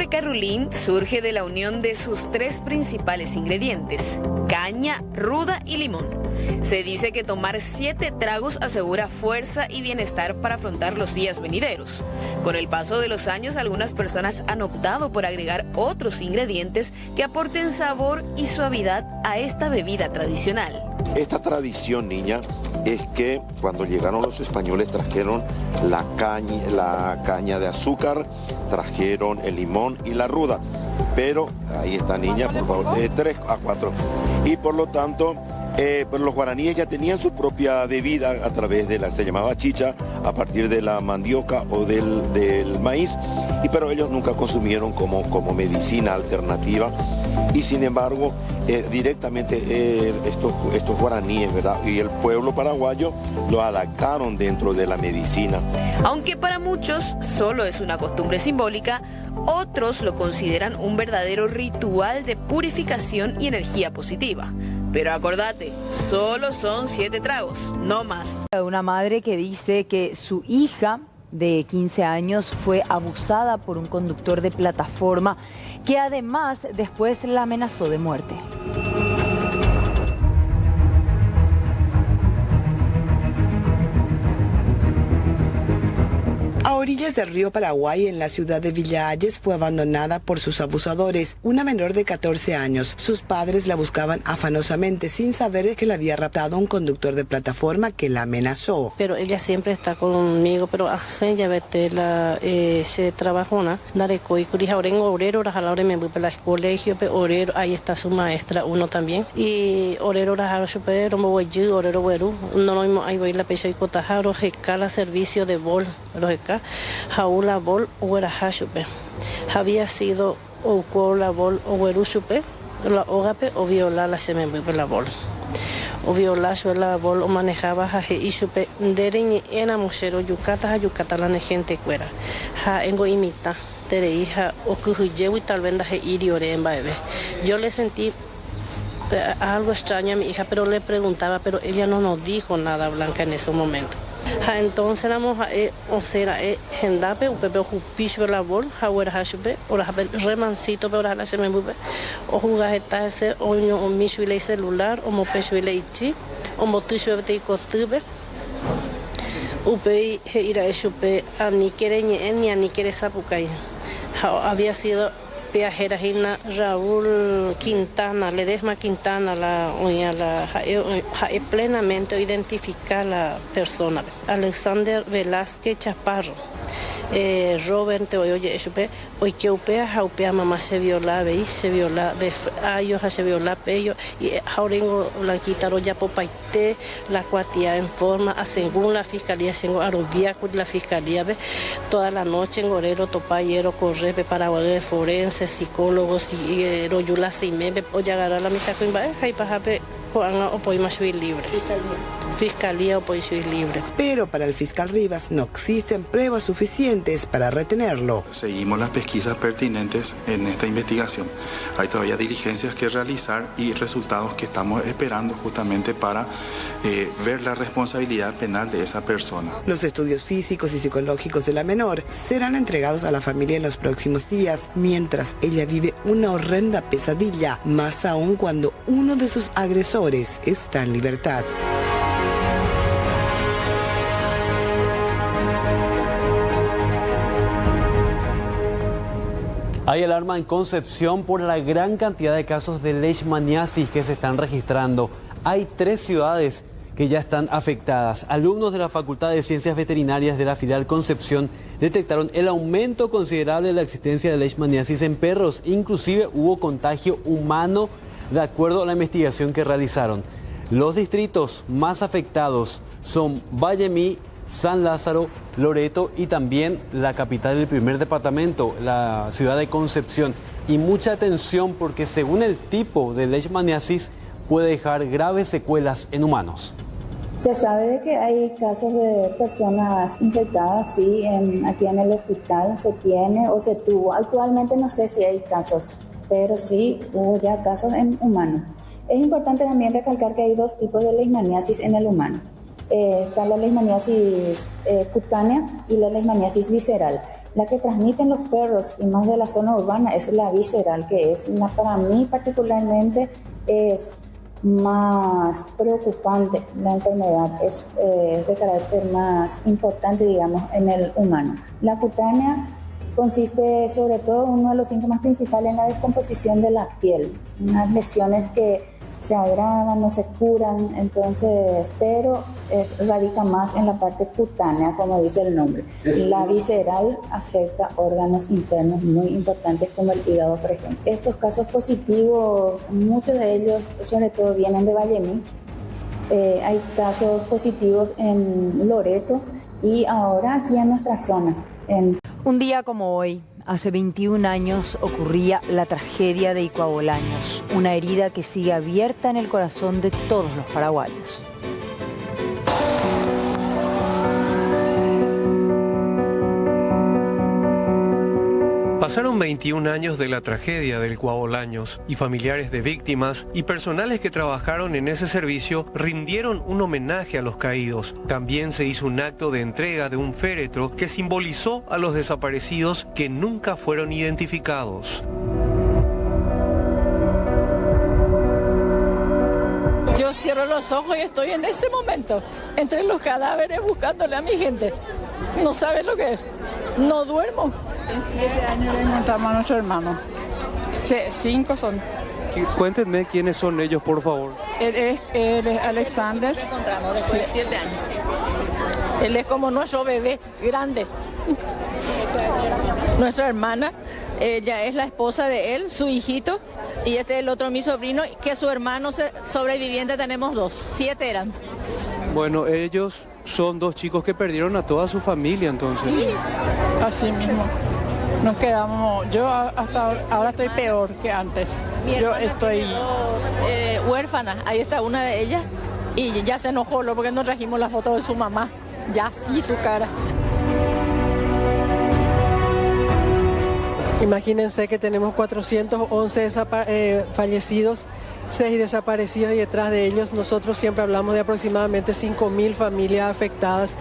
Carrolín surge de la unión de sus 3 principales ingredientes, caña, ruda y limón. Se dice que tomar 7 tragos asegura fuerza y bienestar para afrontar los días venideros. Con el paso de los años, algunas personas han optado por agregar otros ingredientes que aporten sabor y suavidad a esta bebida tradicional. Esta tradición, niña, es que cuando llegaron los españoles trajeron la caña de azúcar, trajeron el limón y la ruda. Pero, ahí está, niña, por favor, de 3 a 4. Y por lo tanto, pero los guaraníes ya tenían su propia bebida a través de se llamaba chicha, a partir de la mandioca o del maíz, pero ellos nunca consumieron como medicina alternativa. Y sin embargo, directamente estos guaraníes, ¿verdad? Y el pueblo paraguayo lo adaptaron dentro de la medicina. Aunque para muchos solo es una costumbre simbólica, otros lo consideran un verdadero ritual de purificación y energía positiva. Pero acordate, solo son 7 tragos, no más. Una madre que dice que su hija de 15 años fue abusada por un conductor de plataforma que además después la amenazó de muerte. A orillas del río Paraguay, en la ciudad de Villa Hayes, fue abandonada por sus abusadores, una menor de 14 años. Sus padres la buscaban afanosamente, sin saber que la había raptado un conductor de plataforma que la amenazó. Pero ella siempre está conmigo, pero hace ya vete se trabajona, dare coicurija orengo obrero, rajalore me voy para el colegio, pero obrero, ahí está su maestra, uno también. Y obrero rajalo super, rombo guayu, obrero gueru, no lo ahí voy la pecho y cotajaro, jecala servicio de bol, rojeca. Jaula bol ueraja chupe. Había sido o la bol o gueru chupe, la ogape o viola la semembe la bol. O viola la bol o manejaba jaje y chupe dereñi ena mochero yucata la gente cuera. Ja engo imita tere hija o cujuyewi tal vez daje iriore en baebe. Yo le sentí algo extraño a mi hija, pero le preguntaba, pero ella no nos dijo nada, Blanca, en ese momento. Entonces éramos gendape upepe jupicho la bol hawera hasube ora remancito pero la se me bube o jugajeta ese o michuile celular o mopechuile ichi o motusho te cotube upe ira eshupe ani quiere ni quiere sapucay había sido viajera Gina Raúl Quintana, Ledesma Quintana, plenamente identificar la persona. Alexander Velázquez Chaparro, Robert Teoye Chupe, hoy que upea, jaupea mamá se viola, veis, se viola, de ayo se viola, pello, y jaurengo la quitaron ya popaite, la cuatía en forma, según la fiscalía, tengo arodía con la fiscalía, ve, toda la noche en Gorero, Topayero, Correpe, Paraguay, forense, psicólogos, y Royula Simebe, o llegar a la mitad con Baja y Pajape, o podemos subir libre. Fiscalía o podemos subir libre. Pero para el fiscal Rivas no existen pruebas suficientes para retenerlo. Seguimos las pesquisas pertinentes en esta investigación. Hay todavía diligencias que realizar y resultados que estamos esperando justamente para ver la responsabilidad penal de esa persona. Los estudios físicos y psicológicos de la menor serán entregados a la familia en los próximos días, mientras ella vive una horrenda pesadilla, más aún cuando uno de sus agresores está en libertad. Hay alarma en Concepción por la gran cantidad de casos de leishmaniasis que se están registrando. Hay 3 ciudades que ya están afectadas. Alumnos de la Facultad de Ciencias Veterinarias de la filial Concepción detectaron el aumento considerable de la existencia de leishmaniasis en perros. Inclusive hubo contagio humano de acuerdo a la investigación que realizaron. Los distritos más afectados son Vallemí, San Lázaro, Loreto y también la capital del primer departamento, la ciudad de Concepción. Y mucha atención porque según el tipo de leishmaniasis puede dejar graves secuelas en humanos. Se sabe de que hay casos de personas infectadas, sí, aquí en el hospital se tiene o se tuvo. Actualmente no sé si hay casos, pero sí hubo ya casos en humanos. Es importante también recalcar que hay 2 tipos de leishmaniasis en el humano. Está la leishmaniasis cutánea y la leishmaniasis visceral. La que transmiten los perros y más de la zona urbana es la visceral, que es para mí particularmente es más preocupante. La enfermedad es de carácter más importante, digamos, en el humano. La cutánea consiste sobre todo, uno de los síntomas principales, en la descomposición de la piel, unas lesiones que se agravan, no se curan, entonces, pero radica más en la parte cutánea, como dice el nombre. La visceral afecta órganos internos muy importantes como el hígado, por ejemplo. Estos casos positivos, muchos de ellos sobre todo vienen de Vallemí. Hay casos positivos en Loreto y ahora aquí en nuestra zona. Un día como hoy, hace 21 años, ocurría la tragedia de Iqua Bolaños, una herida que sigue abierta en el corazón de todos los paraguayos. Pasaron 21 años de la tragedia del Iqua Bolaños y familiares de víctimas y personales que trabajaron en ese servicio rindieron un homenaje a los caídos. También se hizo un acto de entrega de un féretro que simbolizó a los desaparecidos que nunca fueron identificados. Yo cierro los ojos y estoy en ese momento entre los cadáveres buscándole a mi gente. No sabe lo que es. No duermo. En 7 años le encontramos a nuestro hermano. 5 son. Cuéntenme quiénes son ellos, por favor. Él es Alexander. Lo encontramos después de 7 años. Él es como nuestro bebé grande. Nuestra hermana, ella es la esposa de él, su hijito, y este es el otro, mi sobrino, que su hermano sobreviviente tenemos 2, 7 eran. Bueno, ellos son 2 chicos que perdieron a toda su familia, entonces. Sí, así mismo. Nos quedamos, yo hasta ahora estoy peor que antes. Yo estoy huérfana, ahí está una de ellas, y ya se enojó porque no trajimos la foto de su mamá, ya sí su cara. Imagínense que tenemos 411 fallecidos, 6 desaparecidos y detrás de ellos nosotros siempre hablamos de aproximadamente 5.000 familias afectadas.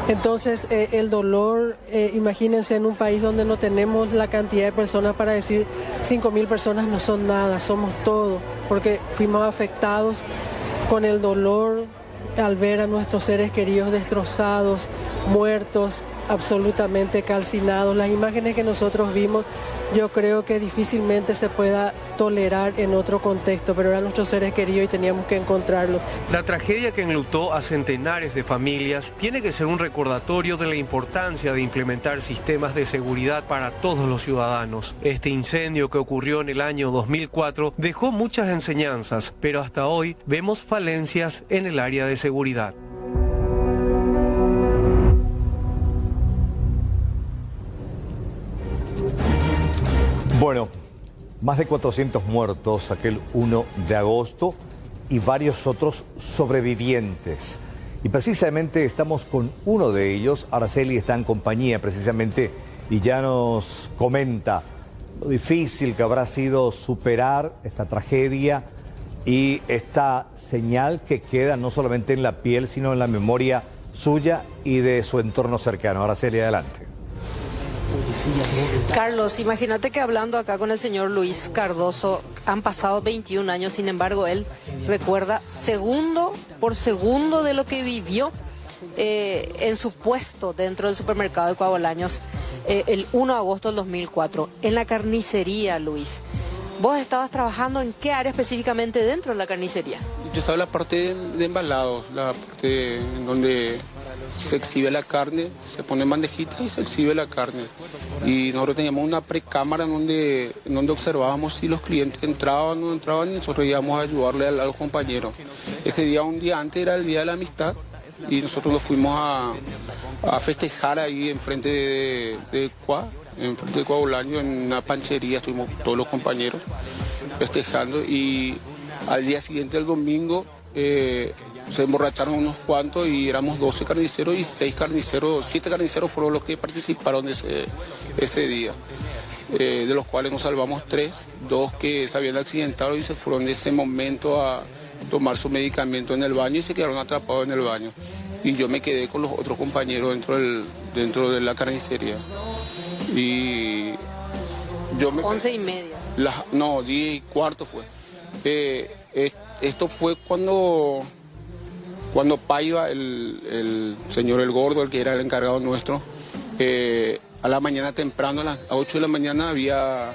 Entonces el dolor, imagínense en un país donde no tenemos la cantidad de personas para decir 5.000 personas no son nada, somos todo, porque fuimos afectados con el dolor al ver a nuestros seres queridos destrozados, muertos, absolutamente calcinados. Las imágenes que nosotros vimos, yo creo que difícilmente se pueda tolerar en otro contexto, pero eran nuestros seres queridos y teníamos que encontrarlos. La tragedia que enlutó a centenares de familias tiene que ser un recordatorio de la importancia de implementar sistemas de seguridad para todos los ciudadanos. Este incendio que ocurrió en el año 2004 dejó muchas enseñanzas, pero hasta hoy vemos falencias en el área de seguridad. Bueno, más de 400 muertos aquel 1 de agosto y varios otros sobrevivientes. Y precisamente estamos con uno de ellos. Araceli está en compañía precisamente y ya nos comenta lo difícil que habrá sido superar esta tragedia y esta señal que queda no solamente en la piel, sino en la memoria suya y de su entorno cercano. Araceli, adelante. Carlos, imagínate que hablando acá con el señor Luis Cardoso, han pasado 21 años, sin embargo, él recuerda segundo por segundo de lo que vivió en su puesto dentro del supermercado de Coabolaños el 1 de agosto del 2004, en la carnicería, Luis. ¿Vos estabas trabajando en qué área específicamente dentro de la carnicería? Yo estaba en la parte de embalados, la parte en donde se exhibe la carne, se pone en bandejitas y se exhibe la carne. Y nosotros teníamos una precámara en donde observábamos si los clientes entraban o no entraban y nosotros íbamos a ayudarle a los compañeros. Ese día, un día antes, era el Día de la Amistad y nosotros nos fuimos a festejar ahí enfrente de Coabolaños, en una panchería, estuvimos todos los compañeros festejando y al día siguiente, el domingo, se emborracharon unos cuantos y éramos 12 carniceros y 7 carniceros fueron los que participaron ese día, de los cuales nos salvamos 3, 2 que se habían accidentado y se fueron en ese momento a tomar su medicamento en el baño y se quedaron atrapados en el baño. Y yo me quedé con los otros compañeros dentro de la carnicería. Y yo me... 11:30. No, 10:15 fue. Esto fue cuando Paiva, el señor El Gordo, el que era el encargado nuestro, a la mañana temprano, a las 8 de la mañana, había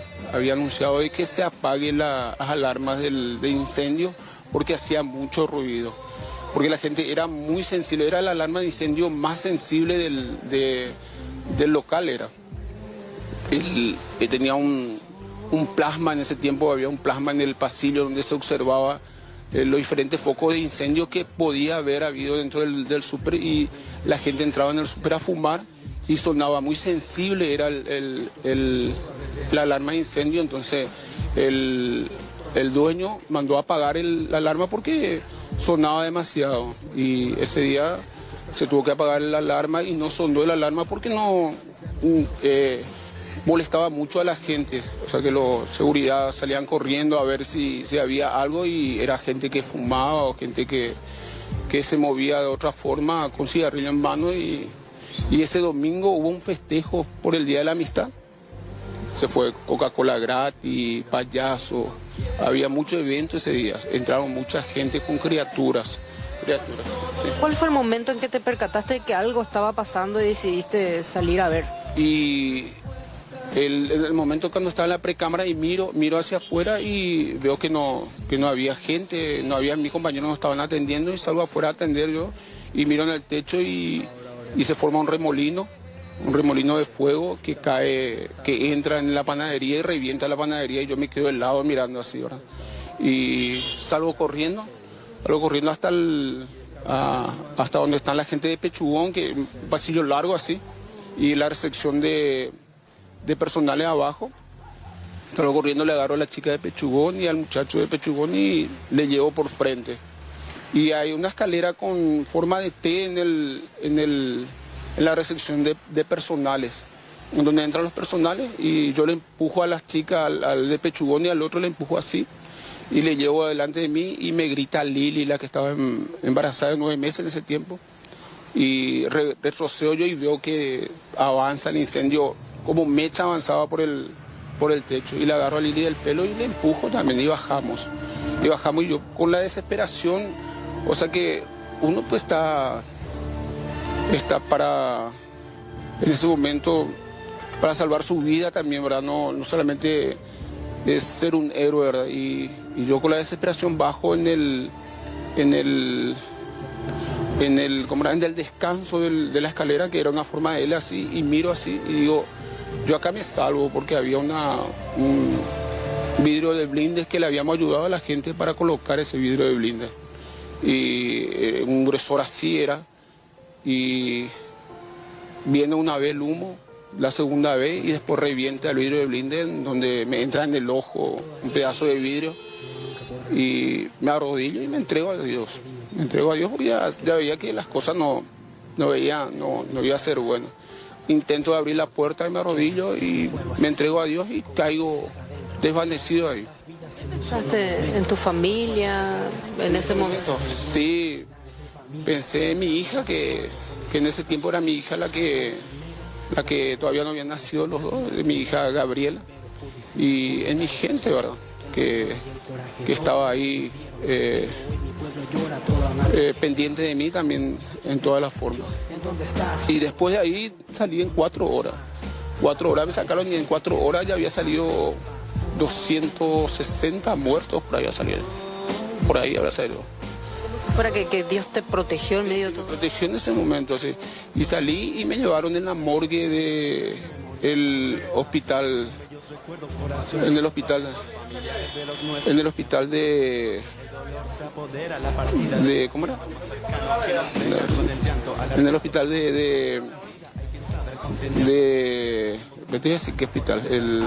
anunciado de que se apaguen las alarmas de incendio porque hacía mucho ruido. Porque la gente era muy sensible, era la alarma de incendio más sensible del local, era. Tenía un plasma en ese tiempo, había un plasma en el pasillo donde se observaba los diferentes focos de incendio que podía haber habido dentro del súper y la gente entraba en el súper a fumar y sonaba muy sensible, era la alarma de incendio. Entonces el dueño mandó a apagar la alarma porque sonaba demasiado y ese día se tuvo que apagar la alarma y no sonó la alarma porque no molestaba mucho a la gente, o sea que los seguridad salían corriendo a ver si había algo y era gente que fumaba o gente que se movía de otra forma con cigarrillo en mano y ese domingo hubo un festejo por el Día de la Amistad. Se fue Coca-Cola gratis, payaso, había muchos eventos ese día, entraron mucha gente con criaturas. Sí. ¿Cuál fue el momento en que te percataste de que algo estaba pasando y decidiste salir a ver? Y el momento cuando estaba en la precámara y miro hacia afuera y veo que no había gente, mis compañeros no estaban atendiendo y salgo afuera a atender yo y miro en el techo y se forma un remolino de fuego que cae, que entra en la panadería y revienta la panadería y yo me quedo del lado mirando así, ¿verdad? Y salgo corriendo hasta donde están la gente de Pechugón, que un pasillo largo así, y la recepción de personales abajo. Salgo corriendo, le agarro a la chica de Pechugón y al muchacho de Pechugón y le llevo por frente. Y hay una escalera con forma de T en la recepción de personales, donde entran los personales y yo le empujo a las chicas, al de Pechugón y al otro le empujo así y le llevo delante de mí y me grita Lili, la que estaba embarazada de 9 meses en ese tiempo, y retrocedo yo y veo que avanza el incendio, como mecha avanzaba por el techo, y le agarro a Lili del pelo y le empujo también y bajamos y yo con la desesperación, o sea que uno pues está para, en ese momento, para salvar su vida también, ¿verdad? No solamente es ser un héroe, ¿verdad? Y yo con la desesperación bajo en el descanso de la escalera, que era una forma de L así, y miro así y digo, yo acá me salvo porque había un vidrio de blindes que le habíamos ayudado a la gente para colocar ese vidrio de blindes. Y un gruesor así era, y viene una vez el humo, la segunda vez, y después revienta el vidrio de blindes, donde me entra en el ojo un pedazo de vidrio. y me arrodillo y me entrego a Dios. Me entrego a Dios porque ya veía que las cosas no iba a ser buenas. Intento abrir la puerta y me arrodillo y me entrego a Dios y caigo desvanecido ahí. ¿Pensaste en tu familia en ese momento? Sí, pensé en mi hija, que en ese tiempo era mi hija la que todavía no habían nacido los dos, mi hija Gabriela, y en mi gente, ¿verdad? Que estaba ahí pendiente de mí también en todas las formas. Y después de ahí salí en 4 horas. 4 horas me sacaron y en 4 horas ya había salido 260 muertos, por ahí había salido. Por ahí había salido. Como si fuera que Dios te protegió en medio de todo. Me protegió en ese momento, sí. Y salí y me llevaron en la morgue del hospital. En el hospital de ¿cómo era? En el hospital de te voy a decir qué hospital, el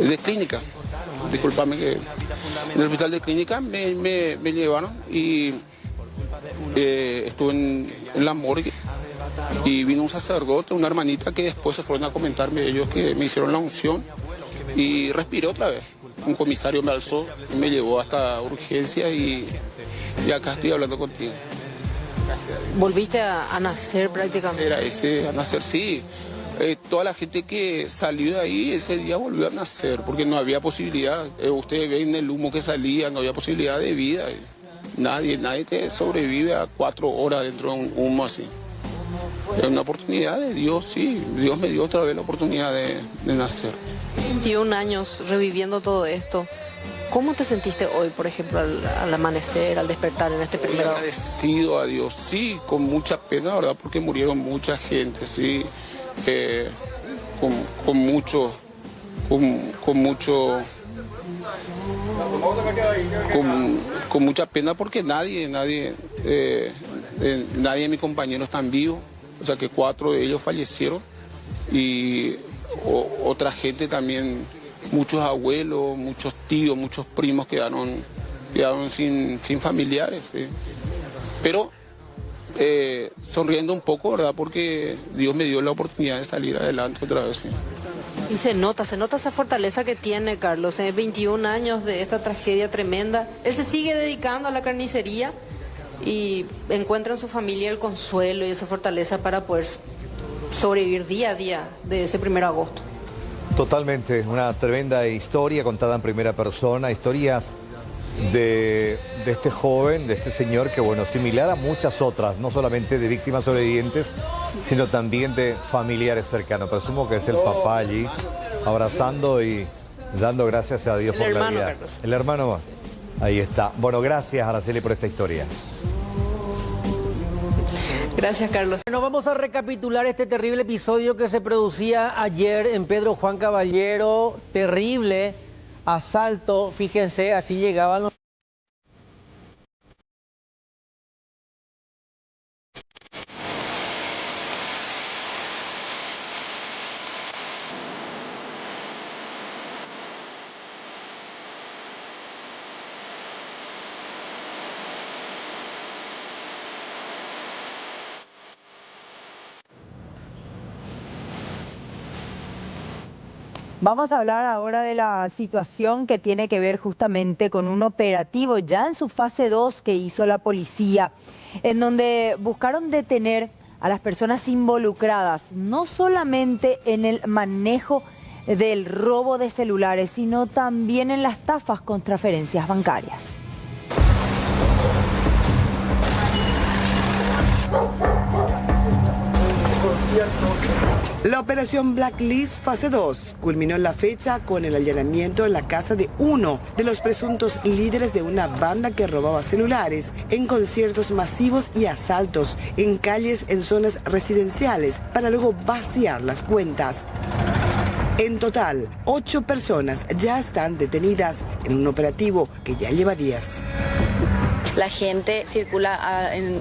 de clínica, discúlpame, que en el hospital de clínica me llevaron y estuve en la morgue y vino un sacerdote, una hermanita que después se fueron a comentarme ellos que me hicieron la unción y respiré otra vez. Un comisario me alzó y me llevó hasta urgencia y acá estoy hablando contigo. Gracias. ¿Volviste a nacer prácticamente? Era ese, a nacer, sí. Toda la gente que salió de ahí ese día volvió a nacer porque no había posibilidad. Ustedes ven el humo que salía, no había posibilidad de vida. Nadie te sobrevive a 4 horas dentro de un humo así. Es una oportunidad de Dios, sí. Dios me dio otra vez la oportunidad de nacer. 21 años reviviendo todo esto. ¿Cómo te sentiste hoy, por ejemplo, al amanecer, al despertar en este primer día? Agradecido a Dios, sí, con mucha pena, ¿verdad? Porque murieron mucha gente, sí. Con mucha pena porque nadie de mis compañeros están vivos, o sea que 4 de ellos fallecieron y otra gente también, muchos abuelos, muchos tíos, muchos primos quedaron sin familiares, ¿sí? Pero sonriendo un poco, ¿verdad? Porque Dios me dio la oportunidad de salir adelante otra vez, ¿sí? Y se nota esa fortaleza que tiene Carlos, 21 años de esta tragedia tremenda. Él se sigue dedicando a la carnicería y encuentra en su familia el consuelo y esa fortaleza para poder sobrevivir día a día de ese 1 de agosto. Totalmente, una tremenda historia contada en primera persona, historias de este joven, de este señor que, bueno, similar a muchas otras, no solamente de víctimas sobrevivientes, sino también de familiares cercanos. Presumo que es el papá allí, abrazando y dando gracias a Dios por la vida. Carlos. El hermano, ahí está. Bueno, gracias, Araceli, por esta historia. Gracias, Carlos. Bueno, vamos a recapitular este terrible episodio que se producía ayer en Pedro Juan Caballero. Terrible asalto, fíjense, así llegaban los... Vamos a hablar ahora de la situación que tiene que ver justamente con un operativo ya en su fase 2 que hizo la policía, en donde buscaron detener a las personas involucradas, no solamente en el manejo del robo de celulares, sino también en las estafas con transferencias bancarias. La operación Blacklist fase 2 culminó en la fecha con el allanamiento en la casa de uno de los presuntos líderes de una banda que robaba celulares en conciertos masivos y asaltos en calles en zonas residenciales para luego vaciar las cuentas. En total, 8 personas ya están detenidas en un operativo que ya lleva días. La gente circula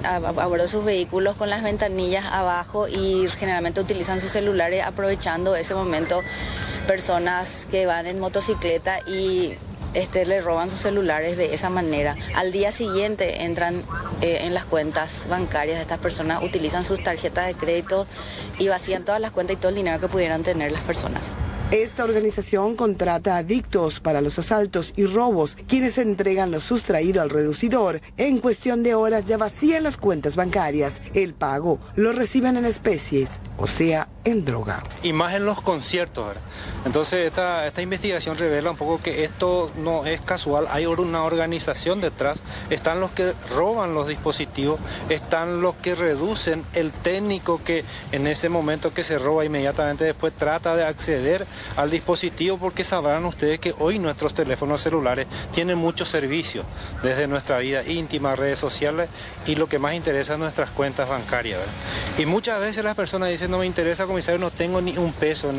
a bordo de sus vehículos con las ventanillas abajo y generalmente utilizan sus celulares aprovechando ese momento personas que van en motocicleta y le roban sus celulares de esa manera. Al día siguiente entran en las cuentas bancarias de estas personas, utilizan sus tarjetas de crédito y vacían todas las cuentas y todo el dinero que pudieran tener las personas. Esta organización contrata adictos para los asaltos y robos, quienes entregan lo sustraído al reducidor. En cuestión de horas ya vacían las cuentas bancarias. El pago lo reciben en especies, o sea, en droga. Y más en los conciertos, ¿verdad? Entonces esta investigación revela un poco que esto no es casual, hay una organización detrás, están los que roban los dispositivos, están los que reducen, el técnico que en ese momento que se roba inmediatamente después trata de acceder al dispositivo, porque sabrán ustedes que hoy nuestros teléfonos celulares tienen muchos servicios, desde nuestra vida íntima, redes sociales y lo que más interesa nuestras cuentas bancarias, ¿verdad? Y muchas veces las personas dicen, no me interesa, comisario, no tengo ni un peso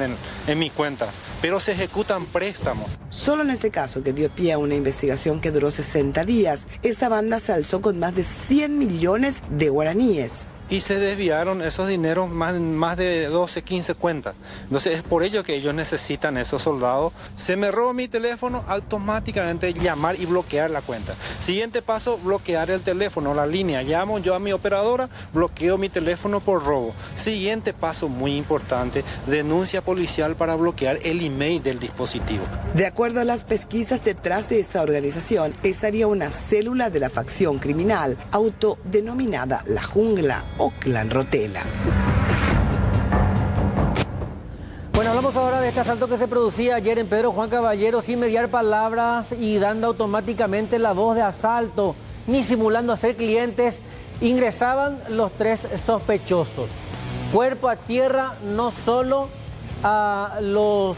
en mi cuenta, pero se ejecutan préstamos. Solo en ese caso, que dio pie a una investigación que duró 60 días, esa banda se alzó con más de 100 millones de guaraníes. Y se desviaron esos dineros más de 12, 15 cuentas. Entonces es por ello que ellos necesitan esos soldados. Se me robó mi teléfono, automáticamente llamar y bloquear la cuenta. Siguiente paso, bloquear el teléfono, la línea. Llamo yo a mi operadora, bloqueo mi teléfono por robo. Siguiente paso muy importante, denuncia policial para bloquear el email del dispositivo. De acuerdo a las pesquisas detrás de esta organización, estaría una célula de la facción criminal autodenominada La Jungla o Clan Rotela. Bueno, hablamos ahora de este asalto que se producía ayer en Pedro Juan Caballero sin mediar palabras y dando automáticamente la voz de asalto, ni simulando ser clientes. Ingresaban los 3 sospechosos. Cuerpo a tierra, no solo a los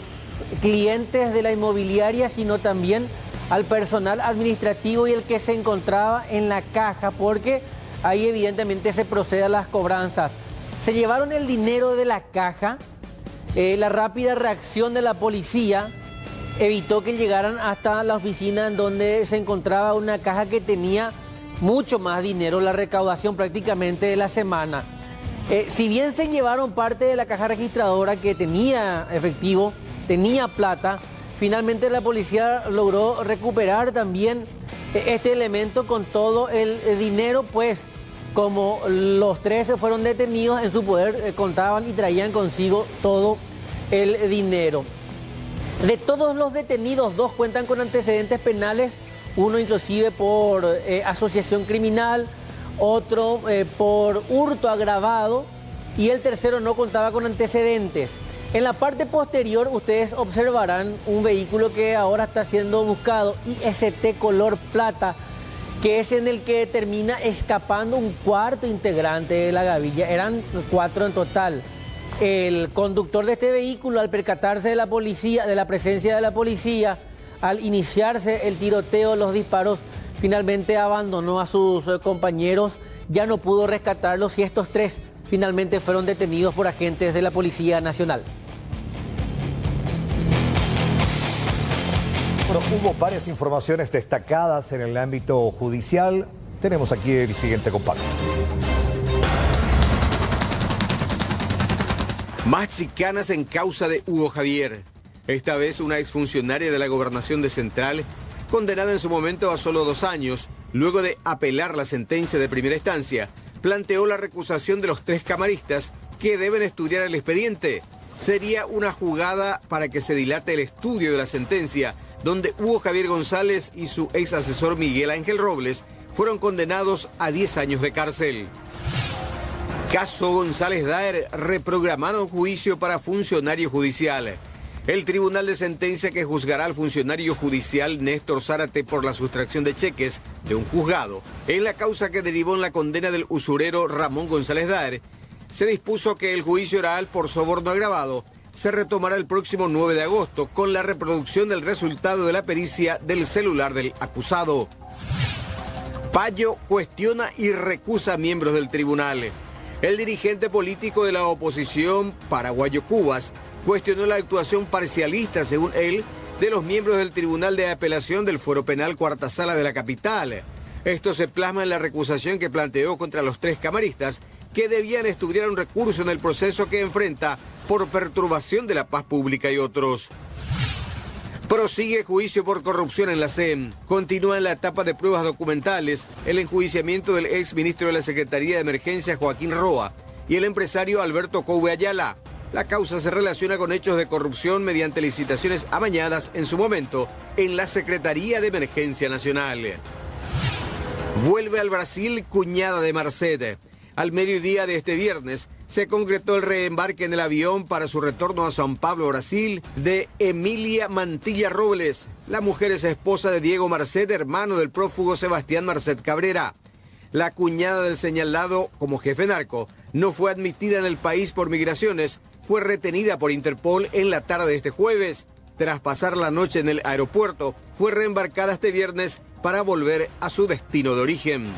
clientes de la inmobiliaria, sino también al personal administrativo y el que se encontraba en la caja, porque ahí evidentemente se procede a las cobranzas. Se llevaron el dinero de la caja. La rápida reacción de la policía evitó que llegaran hasta la oficina en donde se encontraba una caja que tenía mucho más dinero, la recaudación prácticamente de la semana. Si bien se llevaron parte de la caja registradora que tenía efectivo, tenía plata, finalmente la policía logró recuperar también este elemento con todo el dinero, pues como los 13 fueron detenidos, en su poder contaban y traían consigo todo el dinero. De todos los detenidos, 2 cuentan con antecedentes penales, uno inclusive por asociación criminal, otro por hurto agravado y el tercero no contaba con antecedentes. En la parte posterior ustedes observarán un vehículo que ahora está siendo buscado, IST color plata, que es en el que termina escapando un cuarto integrante de la gavilla. Eran 4 en total. El conductor de este vehículo, al percatarse de la policía, de la presencia de la policía, al iniciarse el tiroteo, los disparos, finalmente abandonó a sus compañeros, ya no pudo rescatarlos y estos 3 finalmente fueron detenidos por agentes de la Policía Nacional. Bueno, hubo varias informaciones destacadas en el ámbito judicial. Tenemos aquí el siguiente compacto. Más chicanas en causa de Hugo Javier. Esta vez una exfuncionaria de la Gobernación de Central, condenada en su momento a solo 2 años, luego de apelar la sentencia de primera instancia, planteó la recusación de los 3 camaristas que deben estudiar el expediente. Sería una jugada para que se dilate el estudio de la sentencia, donde Hugo Javier González y su ex asesor Miguel Ángel Robles fueron condenados a 10 años de cárcel. Caso González Daer, reprogramaron juicio para funcionario judicial. El tribunal de sentencia que juzgará al funcionario judicial Néstor Zárate por la sustracción de cheques de un juzgado en la causa que derivó en la condena del usurero Ramón González Daer, se dispuso que el juicio oral por soborno agravado se retomará el próximo 9 de agosto con la reproducción del resultado de la pericia del celular del acusado. Payo cuestiona y recusa a miembros del tribunal. El dirigente político de la oposición, Paraguayo Cubas, cuestionó la actuación parcialista, según él, de los miembros del Tribunal de Apelación del Fuero Penal Cuarta Sala de la capital. Esto se plasma en la recusación que planteó contra los 3 camaristas que debían estudiar un recurso en el proceso que enfrenta por perturbación de la paz pública y otros. Prosigue juicio por corrupción en la SEM. Continúa en la etapa de pruebas documentales el enjuiciamiento del ex ministro de la Secretaría de Emergencia Joaquín Roa y el empresario Alberto Coube Ayala. La causa se relaciona con hechos de corrupción mediante licitaciones amañadas en su momento en la Secretaría de Emergencia Nacional. Vuelve al Brasil cuñada de Marcet. Al mediodía de este viernes se concretó el reembarque en el avión para su retorno a São Paulo, Brasil, de Emilia Mantilla Robles. La mujer es esposa de Diego Marcet, hermano del prófugo Sebastián Marcet Cabrera. La cuñada del señalado como jefe narco no fue admitida en el país por migraciones, fue retenida por Interpol en la tarde de este jueves. Tras pasar la noche en el aeropuerto, fue reembarcada este viernes para volver a su destino de origen.